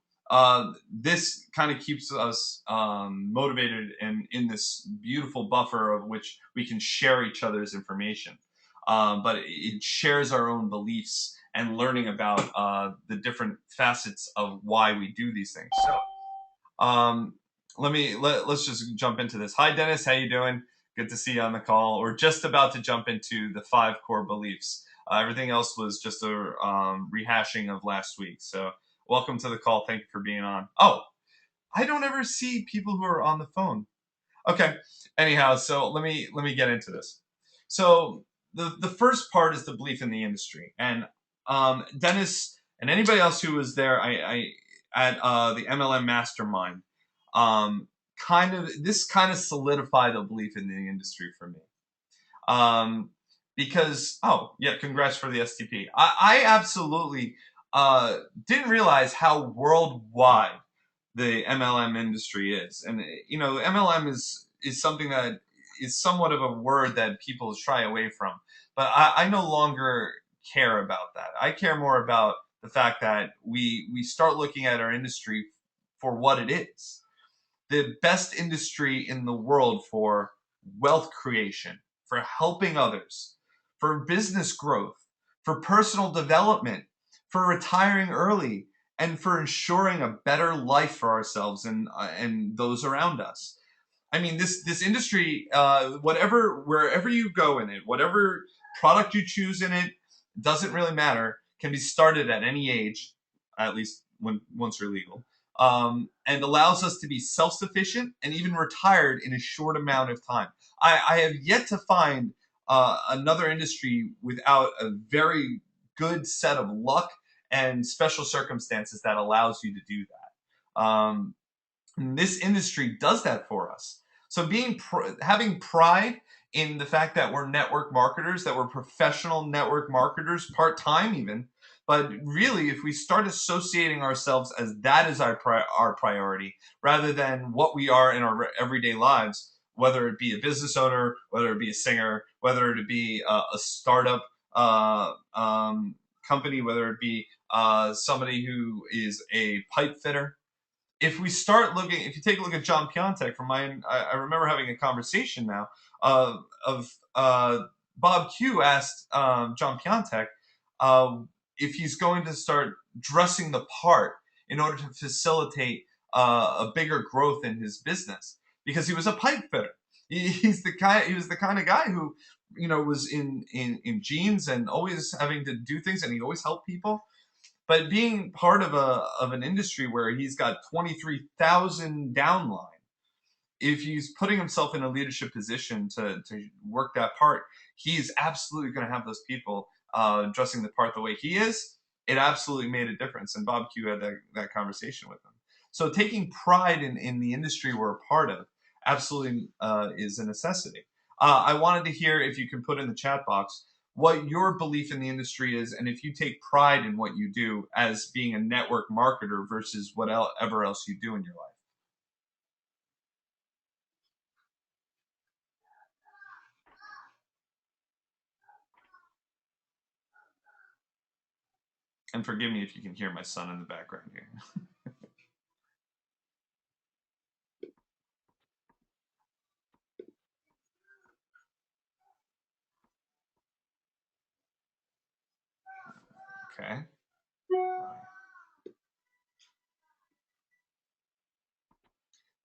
this kind of keeps us motivated and in this beautiful buffer of which we can share each other's information. But it shares our own beliefs and learning about the different facets of why we do these things. So let's just jump into this. Hi, Dennis. How you doing? Good to see you on the call. We're just about to jump into the 5 core beliefs. Everything else was just a rehashing of last week. So welcome to the call. Thank you for being on. Oh, I don't ever see people who are on the phone. Okay. Anyhow, so let me get into this. So the first part is the belief in the industry. And Dennis and anybody else who was there, I at the MLM Mastermind, kind of solidified the belief in the industry for me. Because congrats for the STP. I absolutely didn't realize how worldwide the MLM industry is, and MLM is something that is somewhat of a word that people shy away from. But I no longer care about that. I care more about the fact that we start looking at our industry for what it is. The best industry in the world for wealth creation, for helping others, for business growth, for personal development, for retiring early, and for ensuring a better life for ourselves and those around us. I mean, this industry, wherever you go in it, whatever product you choose in it, doesn't really matter. Can be started at any age, at least once you're legal, and allows us to be self-sufficient and even retired in a short amount of time. I have yet to find another industry without a very good set of luck and special circumstances that allows you to do that. And this industry does that for us. So having pride in the fact that we're network marketers, that we're professional network marketers, part-time even, but really if we start associating ourselves as that is our priority, rather than what we are in our everyday lives, whether it be a business owner, whether it be a singer, whether it be a startup company, whether it be somebody who is a pipe fitter. If we start looking, if you take a look at John Piontek from I remember having a conversation now of Bob Q asked John Piontek if he's going to start dressing the part in order to facilitate a bigger growth in his business, because he was a pipe fitter. He was the kind of guy who, was in jeans and always having to do things, and he always helped people. But being part of an industry where he's got 23,000 downline, if he's putting himself in a leadership position to work that part, he's absolutely going to have those people dressing the part the way he is. It absolutely made a difference, and Bob Q had that conversation with him. So taking pride in the industry we're a part of absolutely is a necessity. I wanted to hear if you can put in the chat box what your belief in the industry is, and if you take pride in what you do as being a network marketer versus whatever else you do in your life. And forgive me if you can hear my son in the background here. Okay.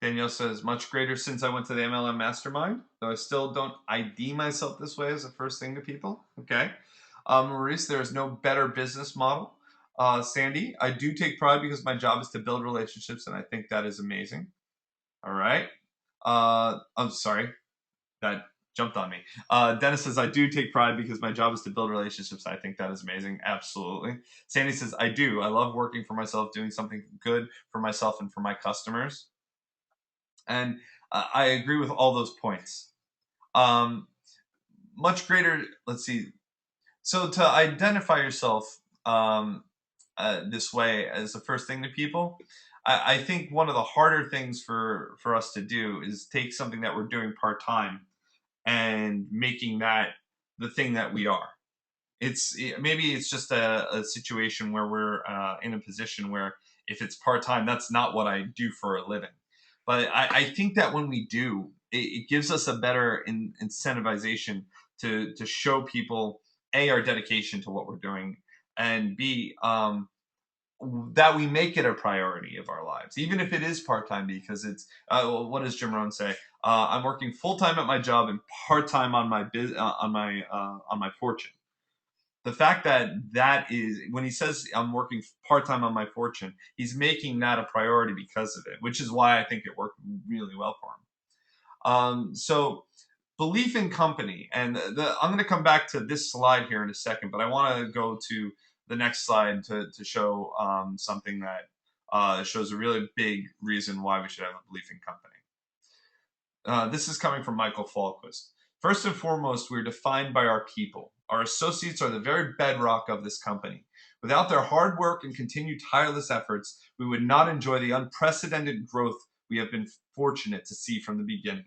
Danielle says, much greater since I went to the MLM Mastermind, though I still don't ID myself this way as a first thing to people. Okay. Maurice, there is no better business model. Sandy, I do take pride because my job is to build relationships, and I think that is amazing. All right. I'm sorry. That jumped on me. Dennis says, I do take pride because my job is to build relationships. I think that is amazing. Absolutely. Sandy says, I do. I love working for myself, doing something good for myself and for my customers. And I agree with all those points. Much greater, let's see. So to identify yourself this way as the first thing to people, I think one of the harder things for us to do is take something that we're doing part-time and making that the thing that we are. Maybe it's just a situation where we're in a position where if it's part-time, that's not what I do for a living. But I think that when we do, it gives us a better incentivization to show people, A, our dedication to what we're doing, and B, that we make it a priority of our lives, even if it is part-time, because it's what does Jim Rohn say? I'm working full-time at my job and part-time on my on my fortune. The fact that is, when he says I'm working part-time on my fortune, he's making that a priority because of it, which is why I think it worked really well for him. So belief in company, and I'm going to come back to this slide here in a second, but I want to go to the next slide to show something that shows a really big reason why we should have a belief in company. This is coming from Michael Falquist. First and foremost, we're defined by our people. Our associates are the very bedrock of this company. Without their hard work and continued tireless efforts, we would not enjoy the unprecedented growth we have been fortunate to see from the beginning.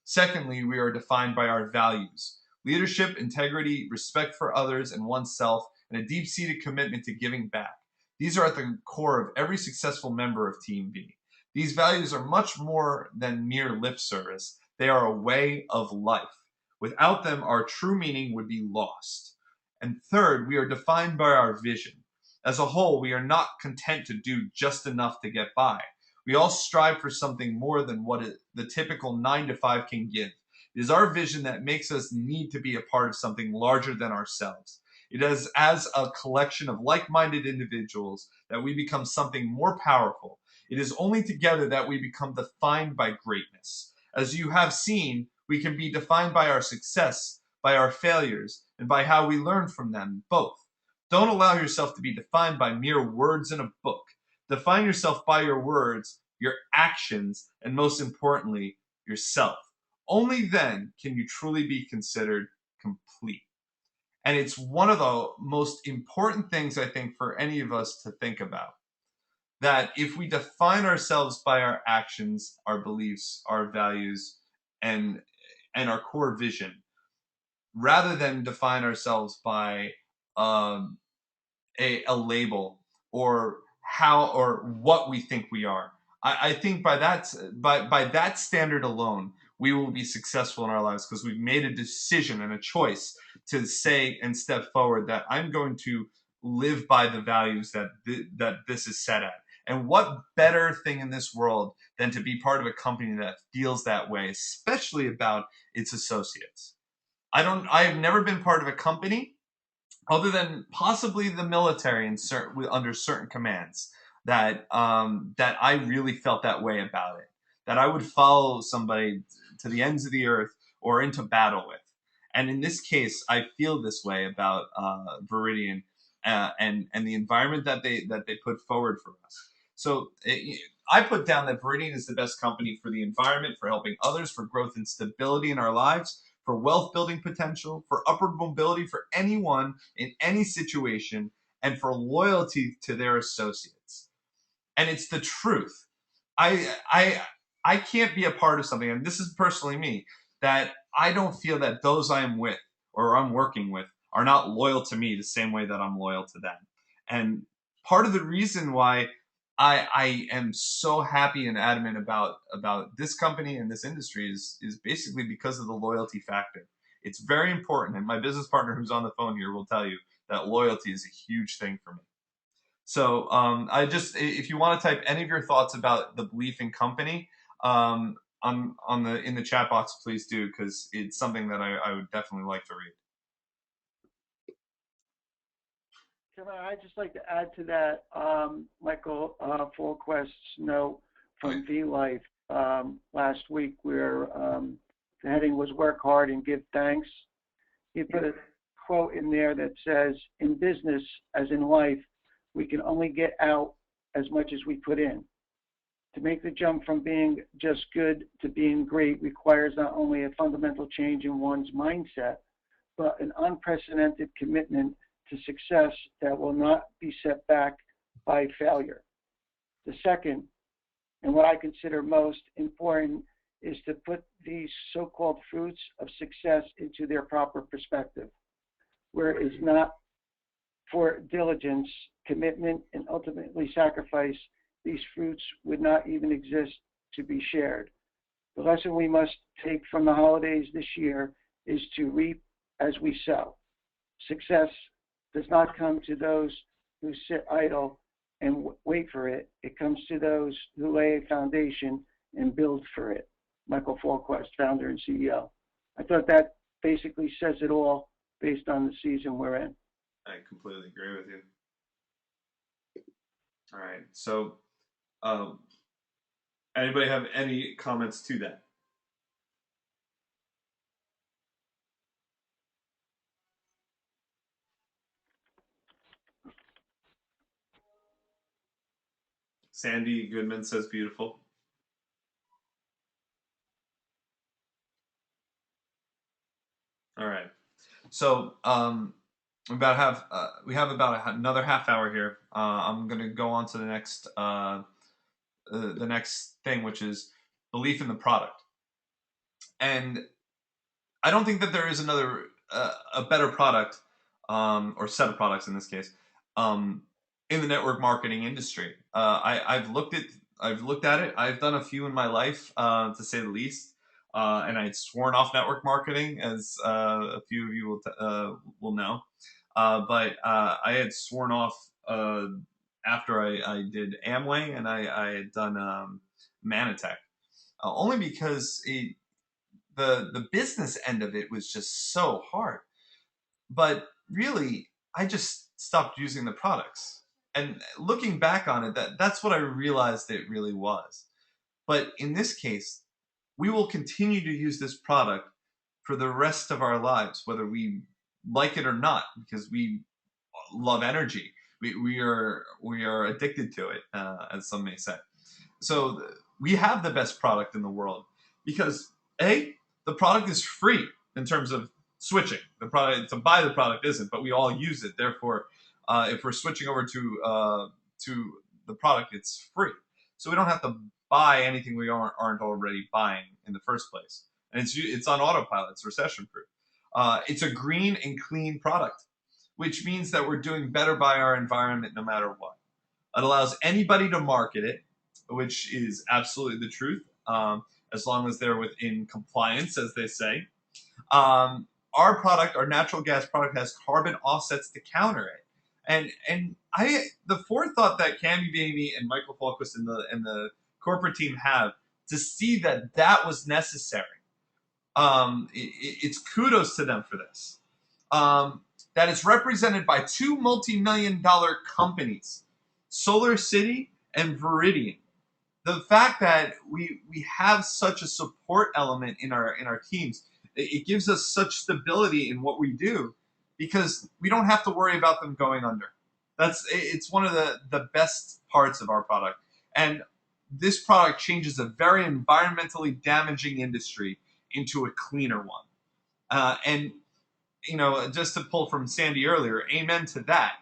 Secondly, we are defined by our values: leadership, integrity, respect for others and oneself, and a deep-seated commitment to giving back. These are at the core of every successful member of Team B. These values are much more than mere lip service. They are a way of life. Without them, our true meaning would be lost. And third, we are defined by our vision. As a whole, we are not content to do just enough to get by. We all strive for something more than what the typical 9-to-5 can give. It is our vision that makes us need to be a part of something larger than ourselves. It is as a collection of like-minded individuals that we become something more powerful. It is only together that we become defined by greatness. As you have seen, we can be defined by our success, by our failures, and by how we learn from them, both. Don't allow yourself to be defined by mere words in a book. Define yourself by your words, your actions, and most importantly, yourself. Only then can you truly be considered complete. And it's one of the most important things, I think, for any of us to think about. That if we define ourselves by our actions, our beliefs, our values, and our core vision, rather than define ourselves by um, a label or how or what we think we are. I think by that standard alone, we will be successful in our lives because we've made a decision and a choice to say and step forward that I'm going to live by the values that that this is set at. And what better thing in this world than to be part of a company that feels that way, especially about its associates. I have never been part of a company other than possibly the military and under certain commands that I really felt that way about it. That I would follow somebody to the ends of the earth or into battle with. And in this case, I feel this way about Viridian and the environment that they put forward for us. So I put down that Viridian is the best company for the environment, for helping others, for growth and stability in our lives, for wealth building potential, for upward mobility for anyone in any situation, and for loyalty to their associates. And it's the truth. I can't be a part of something, and this is personally me, that I don't feel that those I am with or I'm working with are not loyal to me the same way that I'm loyal to them. And part of the reason why I am so happy and adamant about this company and this industry is basically because of the loyalty factor. It's very important, and my business partner who's on the phone here will tell you that loyalty is a huge thing for me. So if you want to type any of your thoughts about the belief in company on the in the chat box, please do, because it's something that I would definitely like to read. I'd just like to add to that, Michael Fulquest's note from V-Life last week where the heading was work hard and give thanks. He put a quote in there that says, in business, as in life, we can only get out as much as we put in. To make the jump from being just good to being great requires not only a fundamental change in one's mindset, but an unprecedented commitment to success that will not be set back by failure. The second, and what I consider most important, is to put these so-called fruits of success into their proper perspective, where it is not for diligence, commitment, and ultimately sacrifice, these fruits would not even exist to be shared. The lesson we must take from the holidays this year is to reap as we sow. Success does not come to those who sit idle and wait for it. It comes to those who lay a foundation and build for it. Michael Fulquest, founder and CEO. I thought that basically says it all based on the season we're in. I completely agree with you. All right. So, anybody have any comments to that? Sandy Goodman says beautiful. All right. So we have about another half hour here. I'm going to go on to the next thing, which is belief in the product. And I don't think that there is a better product or set of products in this case in the network marketing industry. I've looked at it. I've done a few in my life, to say the least. And I had sworn off network marketing, as a few of you will know. But I had sworn off after I did Amway and I had done Manatech, only because the business end of it was just so hard. But really, I just stopped using the products. And looking back on it, that's what I realized it really was. But in this case, we will continue to use this product for the rest of our lives, whether we like it or not, because we love energy. We are addicted to it, as some may say. we have the best product in the world because the product is free in terms of switching. The product to buy the product isn't, but we all use it. Therefore, if we're switching over to the product, it's free. So we don't have to buy anything we aren't already buying in the first place. And it's on autopilot. It's recession proof. It's a green and clean product, which means that we're doing better by our environment no matter what. It allows anybody to market it, which is absolutely the truth, as long as they're within compliance, as they say. Our product, our natural gas product, has carbon offsets to counter it. And the forethought that Candy Baby and Michael Falquist and the corporate team have to see that was necessary. It's kudos to them for this. That is represented by two multi-million-dollar companies, Solar City and Viridian. The fact that we have such a support element in our teams, it gives us such stability in what we do because we don't have to worry about them going under. It's one of the best parts of our product. And this product changes a very environmentally damaging industry into a cleaner one. And just to pull from Sandy earlier, amen to that.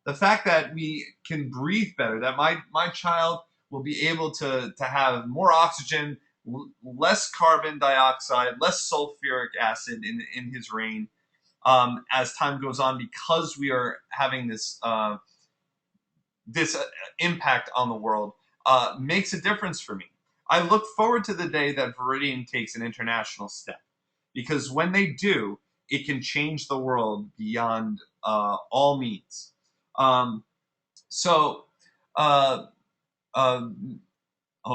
The fact that we can breathe better, that my child will be able to have more oxygen, less carbon dioxide, less sulfuric acid in his rain as time goes on, because we are having this impact on the world, makes a difference for me. I look forward to the day that Viridian takes an international step, because when they do, it can change the world beyond all means. Hold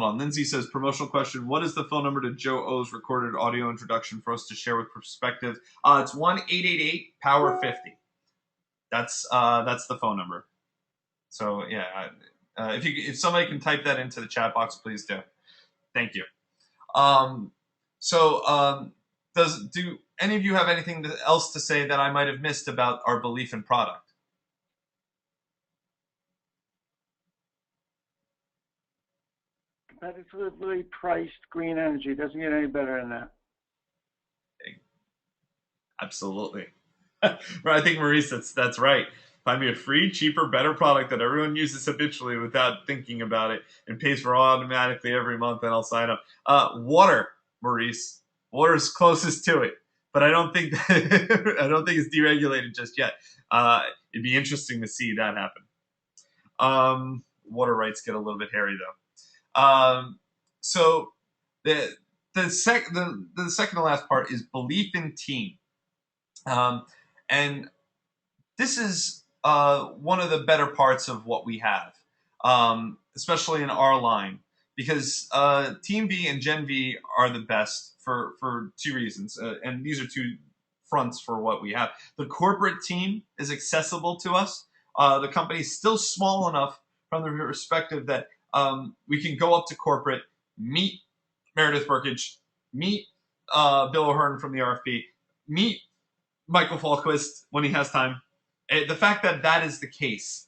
on. Lindsay says, promotional question. What is the phone number to Joe O's recorded audio introduction for us to share with perspective? It's 1-888-POWER50. That's the phone number. So yeah, if somebody can type that into the chat box, please do. Thank you. Do any of you have anything else to say that I might have missed about our belief in product? Competitively priced green energy doesn't get any better than that. Absolutely. I think, Maurice, that's right. Find me a free, cheaper, better product that everyone uses habitually without thinking about it and pays for automatically every month, and I'll sign up. Water, Maurice. Water's closest to it, but I don't think it's deregulated just yet. It'd be interesting to see that happen. Water rights get a little bit hairy though. So the second to last part is belief in team, and this is one of the better parts of what we have, especially in our line, because Team V and Gen V are the best for two reasons, and these are two fronts for what we have. The corporate team is accessible to us. The company is still small enough from the perspective that we can go up to corporate, meet Meredith Burkage, meet Bill O'Hearn from the RFP, meet Michael Falquist when he has time. The fact that is the case,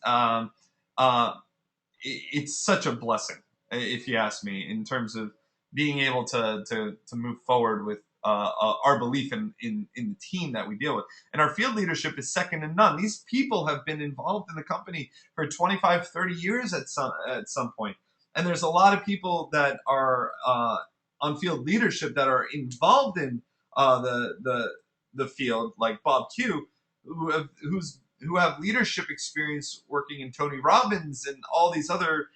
it's such a blessing, if you ask me, in terms of being able to move forward with our belief in the team that we deal with. And our field leadership is second to none. These people have been involved in the company for 25, 30 years at some point. And there's a lot of people that are on field leadership that are involved in the field, like Bob Q, who have leadership experience working in Tony Robbins and all these other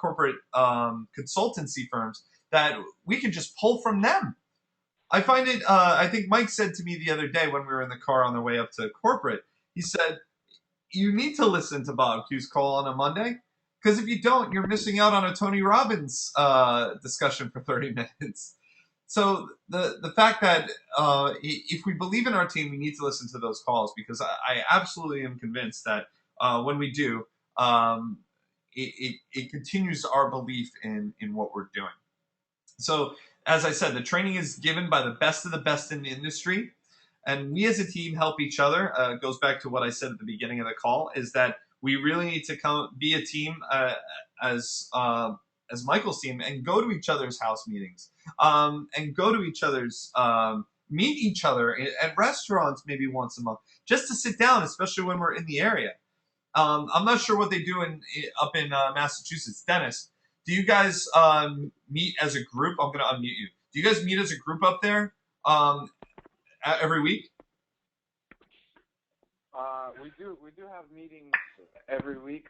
corporate consultancy firms that we can just pull from them. I find it, I think Mike said to me the other day when we were in the car on the way up to corporate, he said, you need to listen to Bob Q's call on a Monday, because if you don't, you're missing out on a Tony Robbins discussion for 30 minutes. So the fact that if we believe in our team, we need to listen to those calls, because I absolutely am convinced that when we do, it continues our belief in what we're doing. So as I said, the training is given by the best of the best in the industry, and we as a team help each other. It goes back to what I said at the beginning of the call, is that we really need to be a team as Michael's team and go to each other's house meetings, and go to each other's meet each other at restaurants maybe once a month, just to sit down, especially when we're in the area. I'm not sure what they do up in Massachusetts. Dennis, do you guys meet as a group? I'm going to unmute you. Do you guys meet as a group up there every week? We do have meetings every week,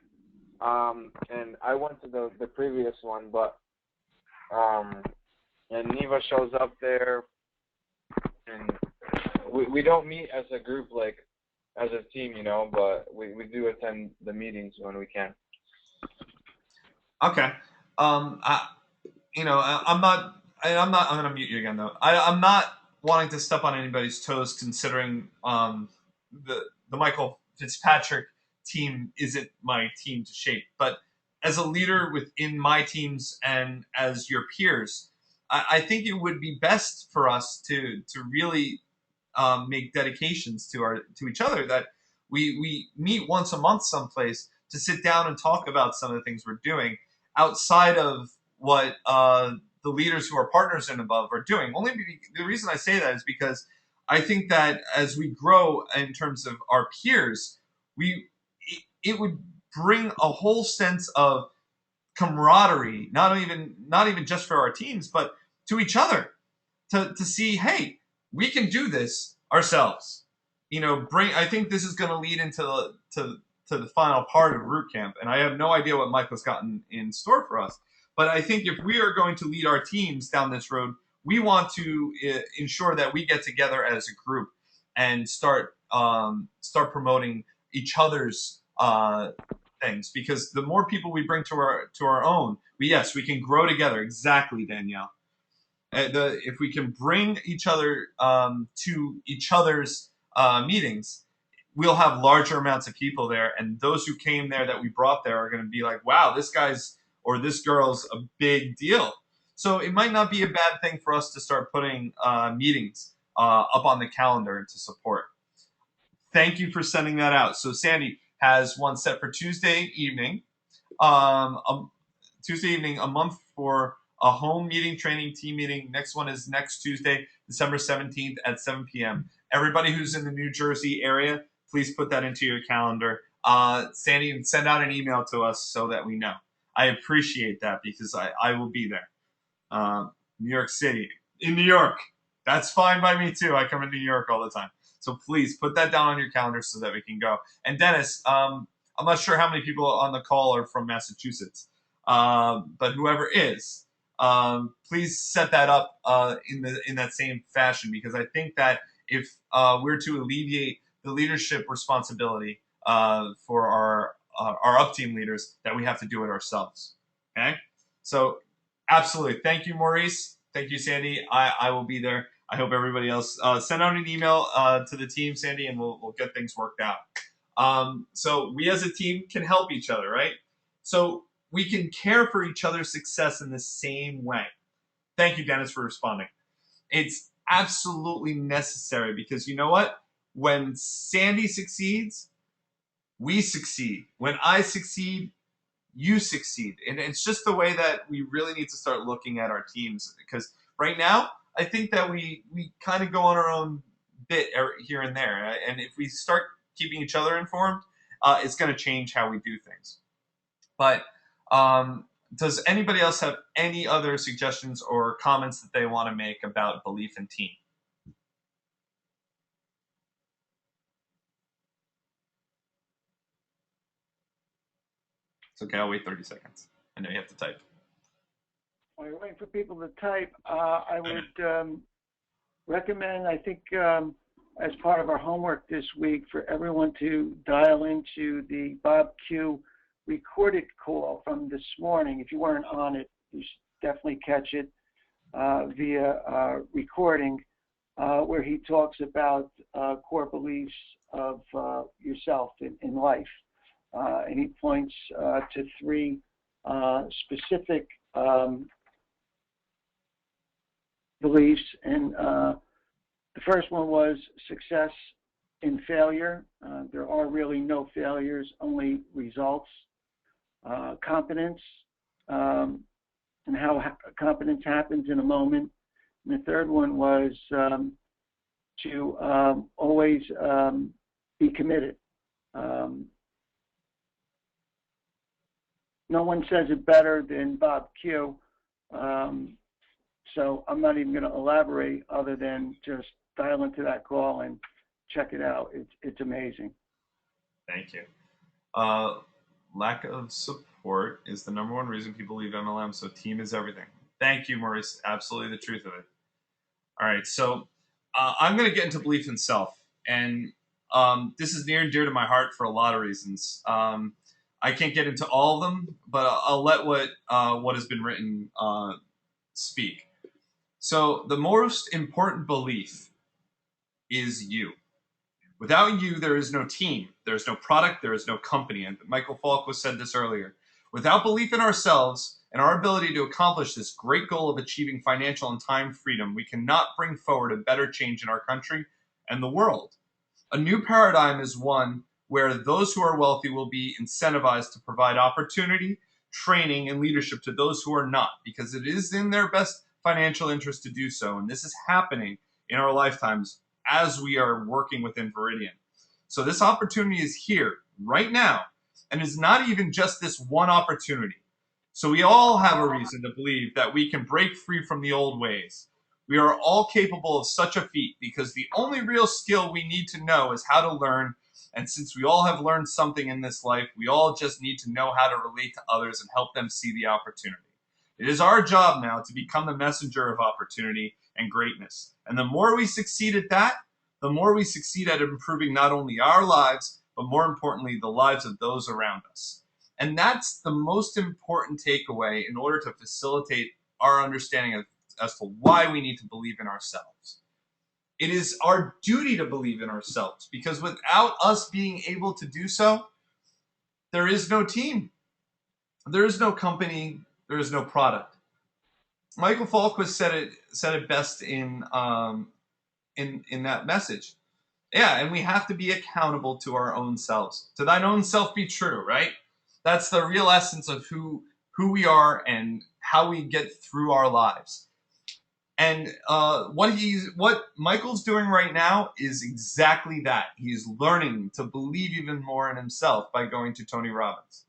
and I went to the previous one, but and Neva shows up there, and we don't meet as a group like as a team, but we do attend the meetings when we can. Okay. I'm going to mute you again though. I'm not wanting to step on anybody's toes, considering the Michael Fitzpatrick team isn't my team to shape. But as a leader within my teams and as your peers, I think it would be best for us to really make dedications to each other, that we meet once a month someplace to sit down and talk about some of the things we're doing outside of what the leaders who are partners and above are doing. The reason I say that is because I think that as we grow in terms of our peers, it would bring a whole sense of camaraderie, not even just for our teams, but to each other, to see, hey, we can do this ourselves. I think this is going to lead into the final part of Root Camp, and I have no idea what Michael's gotten in store for us. But I think if we are going to lead our teams down this road, we want to ensure that we get together as a group and start promoting each other's things, because the more people we bring to our own, we can grow together. Exactly, Danielle. If we can bring each other to each other's meetings, we'll have larger amounts of people there, and those who came there that we brought there are going to be like, wow, this guy's or this girl's a big deal. So it might not be a bad thing for us to start putting meetings up on the calendar to support. Thank you for sending that out. So Sandy has one set for Tuesday evening, a month for a home meeting, training, team meeting. Next one is next Tuesday, December 17th at 7 p.m. Everybody who's in the New Jersey area, please put that into your calendar. Sandy, send out an email to us so that we know. I appreciate that, because I will be there. New York City. In New York. That's fine by me too. I come into New York all the time. So please put that down on your calendar so that we can go. And Dennis, I'm not sure how many people on the call are from Massachusetts, but whoever is, please set that up in that same fashion, because I think that if we're to alleviate the leadership responsibility for our up team leaders, that we have to do it ourselves. Okay, so absolutely. Thank you, Maurice. Thank you, Sandy. I will be there. I hope everybody else send out an email to the team, Sandy, and we'll get things worked out. So we as a team can help each other, right? So we can care for each other's success in the same way. Thank you, Dennis, for responding. It's absolutely necessary, because you know what? When Sandy succeeds, we succeed. When I succeed, you succeed. And it's just the way that we really need to start looking at our teams, because right now, I think that we kind of go on our own bit here and there. And if we start keeping each other informed, it's going to change how we do things. But does anybody else have any other suggestions or comments that they want to make about belief in team? It's okay, I'll wait 30 seconds. I know you have to type. While you're waiting for people to type, I would recommend, I think, as part of our homework this week, for everyone to dial into the Bob Q recorded call from this morning. If you weren't on it, you should definitely catch it via recording, where he talks about core beliefs of yourself in life. And he points to three specific beliefs. And the first one was success in failure. There are really no failures, only results. Competence, and how competence happens in a moment. And the third one was to always be committed. No one says it better than Bob Q. So I'm not even going to elaborate other than just dial into that call and check it out. It's amazing. Thank you. Lack of support is the number one reason people leave MLM, so team is everything. Thank you, Maurice. Absolutely the truth of it. All right, so I'm going to get into belief in self, and this is near and dear to my heart for a lot of reasons. I can't get into all of them, but I'll let what has been written speak. So the most important belief is you. Without you, there is no team, there is no product, there is no company. And Michael Falk said this earlier. Without belief in ourselves and our ability to accomplish this great goal of achieving financial and time freedom, we cannot bring forward a better change in our country and the world. A new paradigm is one where those who are wealthy will be incentivized to provide opportunity, training, and leadership to those who are not, because it is in their best financial interest to do so. And this is happening in our lifetimes as we are working within Viridian. So this opportunity is here right now, and is not even just this one opportunity. So we all have a reason to believe that we can break free from the old ways. We are all capable of such a feat because the only real skill we need to know is how to learn. And since we all have learned something in this life, we all just need to know how to relate to others and help them see the opportunity. It is our job now to become the messenger of opportunity and greatness. And the more we succeed at that, the more we succeed at improving not only our lives, but more importantly, the lives of those around us. And that's the most important takeaway in order to facilitate our understanding of as to why we need to believe in ourselves. It is our duty to believe in ourselves, because without us being able to do so, there is no team, there is no company, there is no product. Michael Falk said it best in that message. Yeah, and we have to be accountable to our own selves. To thine own self be true, right? That's the real essence of who we are and how we get through our lives. And what Michael's doing right now is exactly that. He's learning to believe even more in himself by going to Tony Robbins.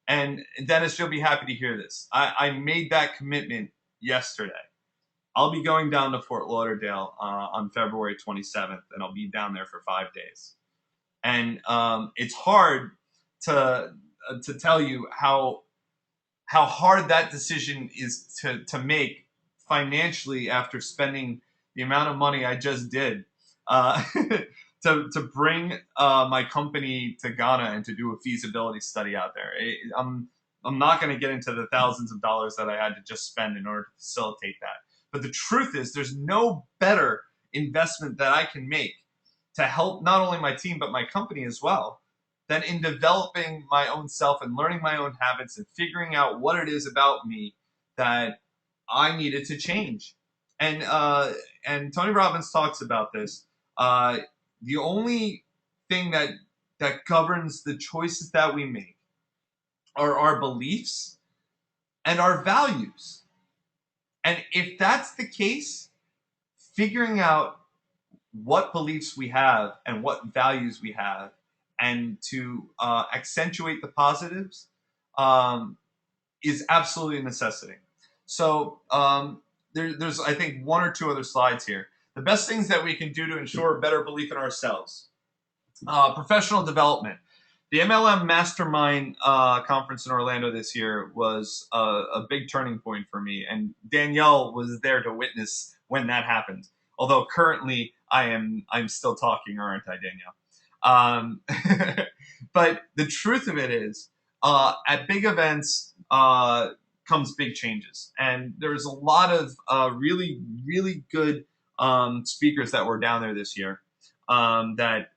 And Dennis, you'll be happy to hear this. I made that commitment yesterday. I'll be going down to Fort Lauderdale on February 27th, and I'll be down there for 5 days. And it's hard to tell you how hard that decision is to make financially after spending the amount of money I just did to bring my company to Ghana and to do a feasibility study out there. I'm not going to get into the thousands of dollars that I had to just spend in order to facilitate that. But the truth is, there's no better investment that I can make to help not only my team but my company as well than in developing my own self and learning my own habits and figuring out what it is about me that I needed to change. And Tony Robbins talks about this. The only thing that governs the choices that we make are our beliefs and our values. And if that's the case, figuring out what beliefs we have and what values we have and to accentuate the positives is absolutely a necessity. So there's, I think, one or two other slides here. The best things that we can do to ensure better belief in ourselves. Professional development. The MLM Mastermind conference in Orlando this year was a big turning point for me, and Danielle was there to witness when that happened. Although currently I'm still talking, aren't I, Danielle? But the truth of it is, at big events comes big changes, and there's a lot of really, really good speakers that were down there this year that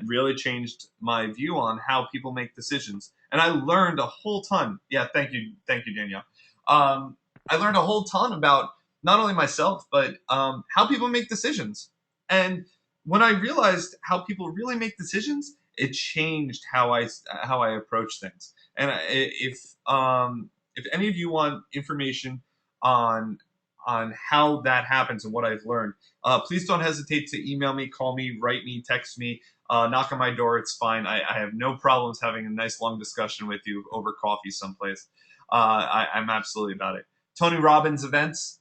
really changed my view on how people make decisions. And I learned a whole ton. Yeah, thank you, Danielle. I learned a whole ton about not only myself, but how people make decisions. And when I realized how people really make decisions, it changed how I approach things. And if any of you want information on how that happens and what I've learned, please don't hesitate to email me, call me, write me, text me, knock on my door. It's fine. I have no problems having a nice long discussion with you over coffee someplace. I'm absolutely about it. Tony Robbins events.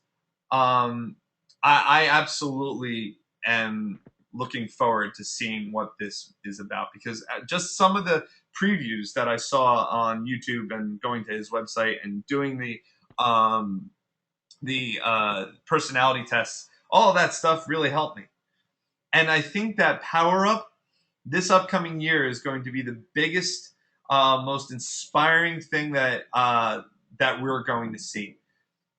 I absolutely am looking forward to seeing what this is about, because just some of the previews that I saw on YouTube and going to his website and doing the personality tests, all of that stuff really helped me. And I think that Power Up this upcoming year is going to be the biggest, most inspiring thing that we're going to see,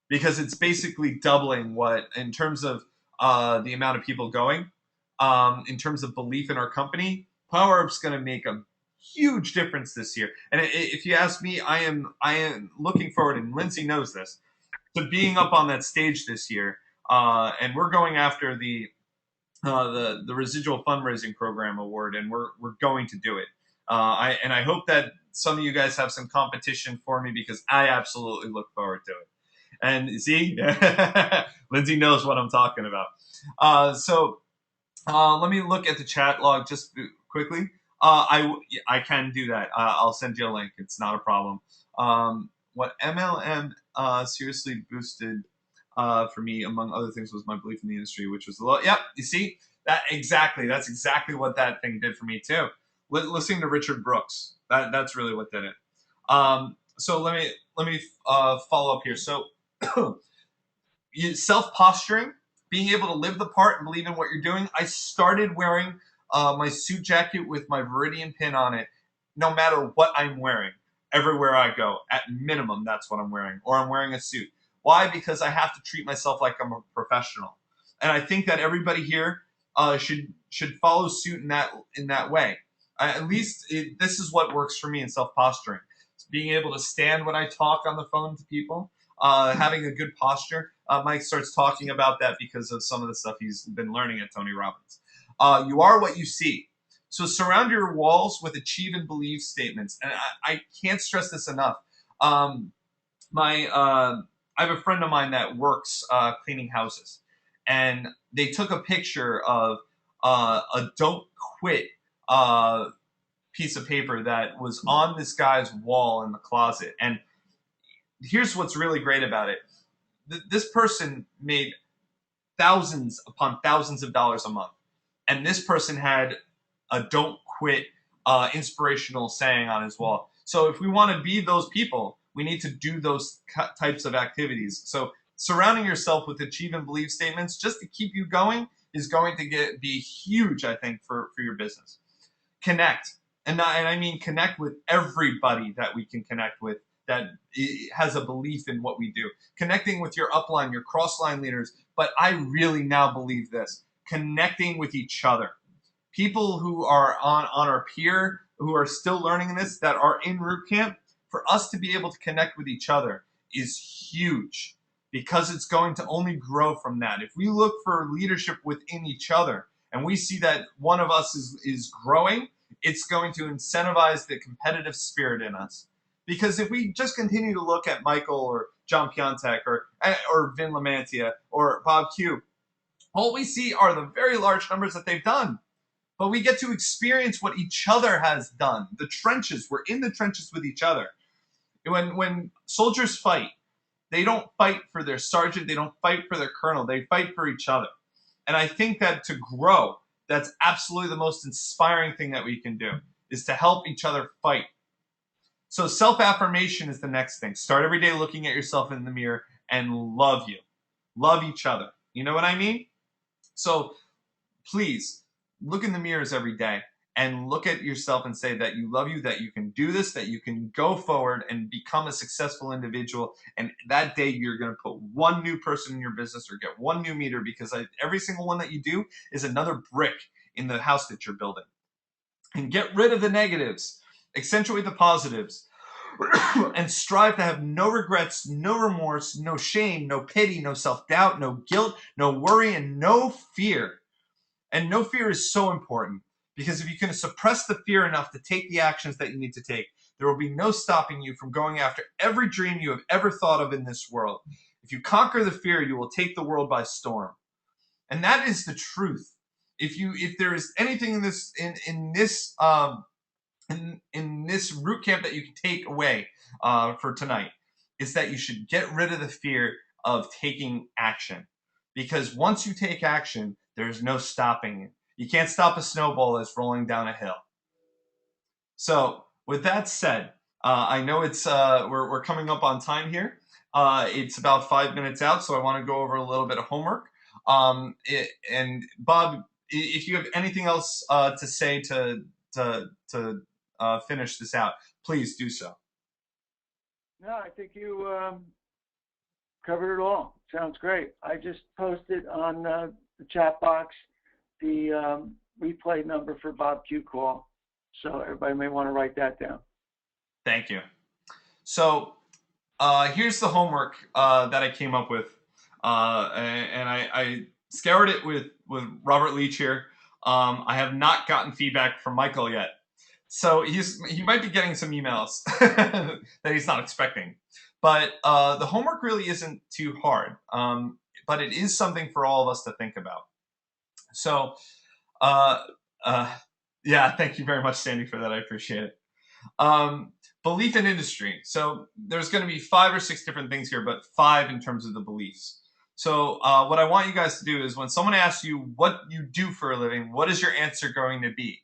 because it's basically doubling what, in terms of the amount of people going, in terms of belief in our company. Power Up's going to make a huge difference this year. And if you ask me, I am looking forward, and Lindsay knows this, to being up on that stage this year. And we're going after the residual fundraising program award, and we're going to do it. I hope that some of you guys have some competition for me, because I absolutely look forward to it. And see, Lindsay knows what I'm talking about. So let me look at the chat log just quickly. I can do that. I'll send you a link. It's not a problem. What MLM seriously boosted for me, among other things, was my belief in the industry, which was a lot. Yep, you see that exactly. That's exactly what that thing did for me too. Listening to Richard Brooks, that's really what did it. So let me follow up here. So self posturing, being able to live the part and believe in what you're doing. I started wearing my suit jacket with my Viridian pin on it, no matter what I'm wearing. Everywhere I go, at minimum, that's what I'm wearing, or I'm wearing a suit. Why? Because I have to treat myself like I'm a professional, and I think that everybody here should follow suit in that way. At least this is what works for me in self posturing. Being able to stand when I talk on the phone to people, having a good posture. Mike starts talking about that because of some of the stuff he's been learning at Tony Robbins. You are what you see. So surround your walls with achieve and believe statements. And I can't stress this enough. I have a friend of mine that works cleaning houses, and they took a picture of a don't quit piece of paper that was on this guy's wall in the closet. And here's what's really great about it. This person made thousands upon thousands of dollars a month. And this person had a don't quit inspirational saying on his wall. So if we want to be those people, we need to do those types of activities. So surrounding yourself with achieve and believe statements just to keep you going is going to be huge, I think, for your business. Connect. And I mean connect with everybody that we can connect with that has a belief in what we do. Connecting with your upline, your crossline leaders. But I really now believe this. Connecting with each other. People who are on our peer, who are still learning this, that are in root camp, for us to be able to connect with each other is huge, because it's going to only grow from that. If we look for leadership within each other and we see that one of us is growing, it's going to incentivize the competitive spirit in us. Because if we just continue to look at Michael or John Piontek or Vin Lamantia or Bob Q, all we see are the very large numbers that they've done. But we get to experience what each other has done. The trenches, we're in the trenches with each other. When soldiers fight, they don't fight for their sergeant, they don't fight for their colonel, they fight for each other. And I think that to grow, that's absolutely the most inspiring thing that we can do, is to help each other fight. So self-affirmation is the next thing. Start every day looking at yourself in the mirror and love you. Love each other. You know what I mean? So please, look in the mirrors every day and look at yourself and say that you love you, that you can do this, that you can go forward and become a successful individual. And that day you're going to put one new person in your business or get one new meter, because every single one that you do is another brick in the house that you're building. And get rid of the negatives. Accentuate the positives. And strive to have no regrets, no remorse, no shame, no pity, no self-doubt, no guilt, no worry, and no fear. And no fear is so important, because if you can suppress the fear enough to take the actions that you need to take, there will be no stopping you from going after every dream you have ever thought of in this world. If you conquer the fear, you will take the world by storm. And that is the truth. If there is anything in this root camp that you can take away for tonight, is that you should get rid of the fear of taking action. Because once you take action, there's no stopping it. You can't stop a snowball that's rolling down a hill. So with that said, I know it's we're coming up on time here. It's about 5 minutes out, so I want to go over a little bit of homework. And Bob, if you have anything else to say to finish this out, please do so. No, I think you covered it all. Sounds great. I just posted on the chat box the replay number for Bob Q call, so everybody may want to write that down. Thank you. So here's the homework that I came up with, and I scoured it with Robert Leech here. I have not gotten feedback from Michael yet, so he might be getting some emails that he's not expecting. But the homework really isn't too hard, but it is something for all of us to think about. So, yeah, thank you very much, Sandy, for that. I appreciate it. Belief in industry. So there's going to be 5 or 6 different things here, but 5 in terms of the beliefs. So what I want you guys to do is, when someone asks you what you do for a living, what is your answer going to be?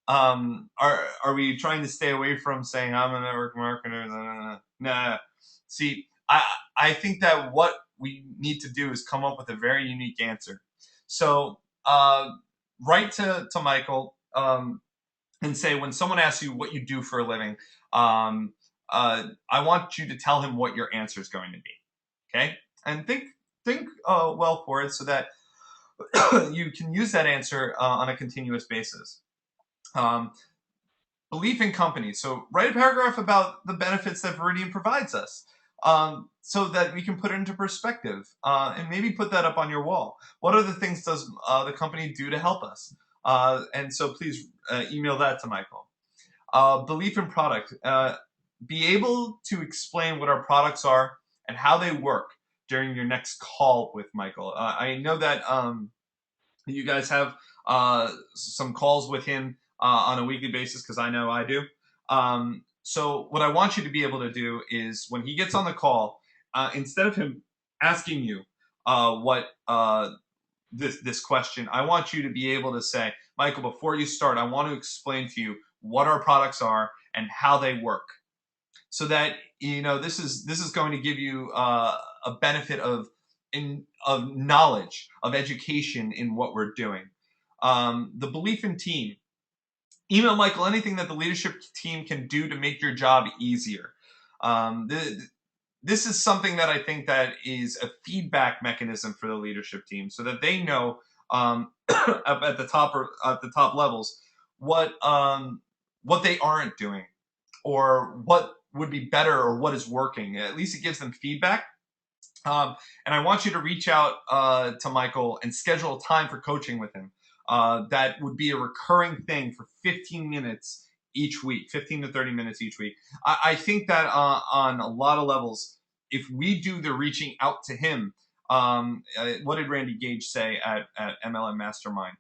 Are we trying to stay away from saying I'm a network marketer? Nah. See, I think that what we need to do is come up with a very unique answer. So write to Michael and say, when someone asks you what you do for a living, I want you to tell him what your answer is going to be. Okay, and think well for it, so that you can use that answer on a continuous basis. Belief in companies. So write a paragraph about the benefits that Veridian provides us, so that we can put it into perspective, and maybe put that up on your wall. What other things does the company do to help us? And so please email that to Michael. Belief in product. Be able to explain what our products are and how they work during your next call with Michael. I know that you guys have some calls with him on a weekly basis, because I know I do. So what I want you to be able to do is, when he gets on the call, instead of him asking you what this question, I want you to be able to say, Michael, before you start, I want to explain to you what our products are and how they work, so that this is going to give you a benefit of knowledge, of education in what we're doing. The belief in team. Email Michael anything that the leadership team can do to make your job easier. This is something that I think that is a feedback mechanism for the leadership team, so that they know at the top levels what they aren't doing, or what would be better, or what is working. At least it gives them feedback. And I want you to reach out to Michael and schedule a time for coaching with him. That would be a recurring thing for 15 minutes each week, 15 to 30 minutes each week. I think that on a lot of levels, if we do the reaching out to him, what did Randy Gage say at MLM Mastermind?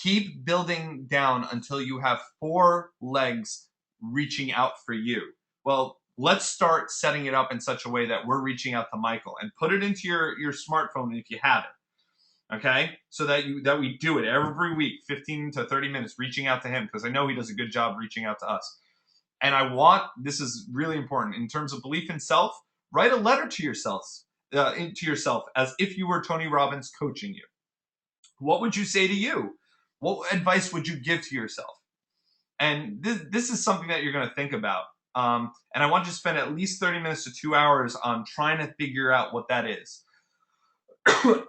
Keep building down until you have 4 legs reaching out for you. Well, let's start setting it up in such a way that we're reaching out to Michael, and put it into your smartphone if you have it. Okay, so that we do it every week, 15 to 30 minutes, reaching out to him, because I know he does a good job reaching out to us. And this is really important in terms of belief in self. Write a letter to yourself as if you were Tony Robbins coaching you. What would you say to you? What advice would you give to yourself? And this is something that you're going to think about. And I want you to spend at least 30 minutes to 2 hours on trying to figure out what that is.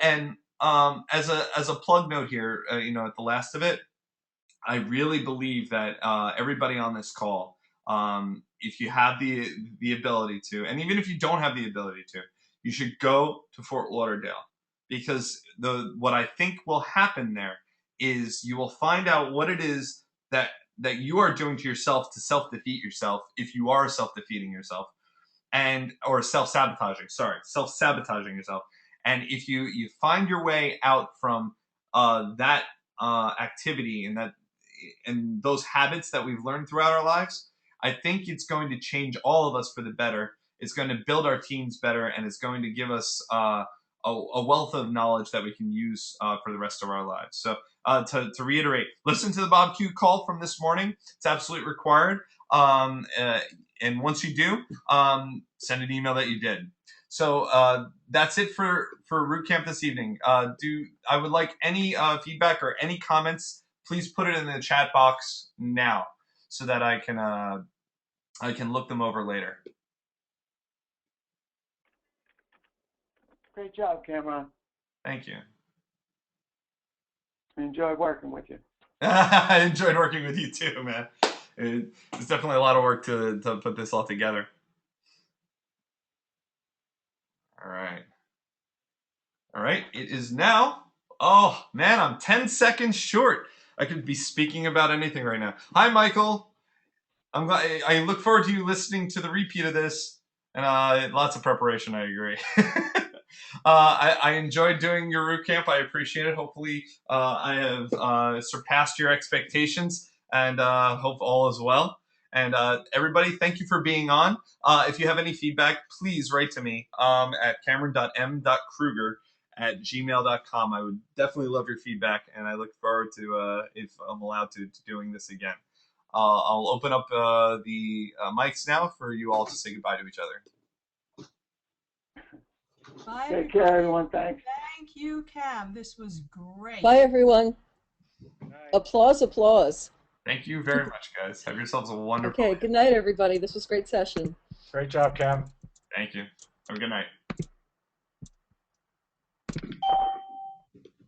And as a plug note here, at the last of it, I really believe that everybody on this call, if you have the ability to, and even if you don't have the ability to, you should go to Fort Lauderdale, because what I think will happen there is you will find out what it is that you are doing to yourself to self-defeat yourself, if you are self-defeating yourself, and or self-sabotaging yourself. And if you find your way out from that activity and those habits that we've learned throughout our lives, I think it's going to change all of us for the better. It's going to build our teams better, and it's going to give us a wealth of knowledge that we can use for the rest of our lives. So to reiterate, listen to the Bob Q call from this morning. It's absolutely required. And once you do, send an email that you did. So that's it for Root Camp this evening. I would like any feedback or any comments. Please put it in the chat box now, so that I can look them over later. Great job, Cameron. Thank you. I enjoyed working with you. I enjoyed working with you too, man. It's definitely a lot of work to put this all together. All right. It is now. Oh man, I'm 10 seconds short. I could be speaking about anything right now. Hi, Michael. I'm glad. I look forward to you listening to the repeat of this, and lots of preparation. I agree. I enjoyed doing your root camp. I appreciate it. Hopefully, I have surpassed your expectations, and hope all is well. And everybody, thank you for being on. If you have any feedback, please write to me at cameron.m.kruger@gmail.com. I would definitely love your feedback, and I look forward to, if I'm allowed to doing this again. I'll open up the mics now for you all to say goodbye to each other. Bye, Take care, everyone. Thanks. Thank you, Cam. This was great. Bye, everyone. Applause, applause. Thank you very much, guys. Have yourselves a wonderful Okay, good night, everybody. This was a great session. Great job, Cam. Thank you. Have a good night.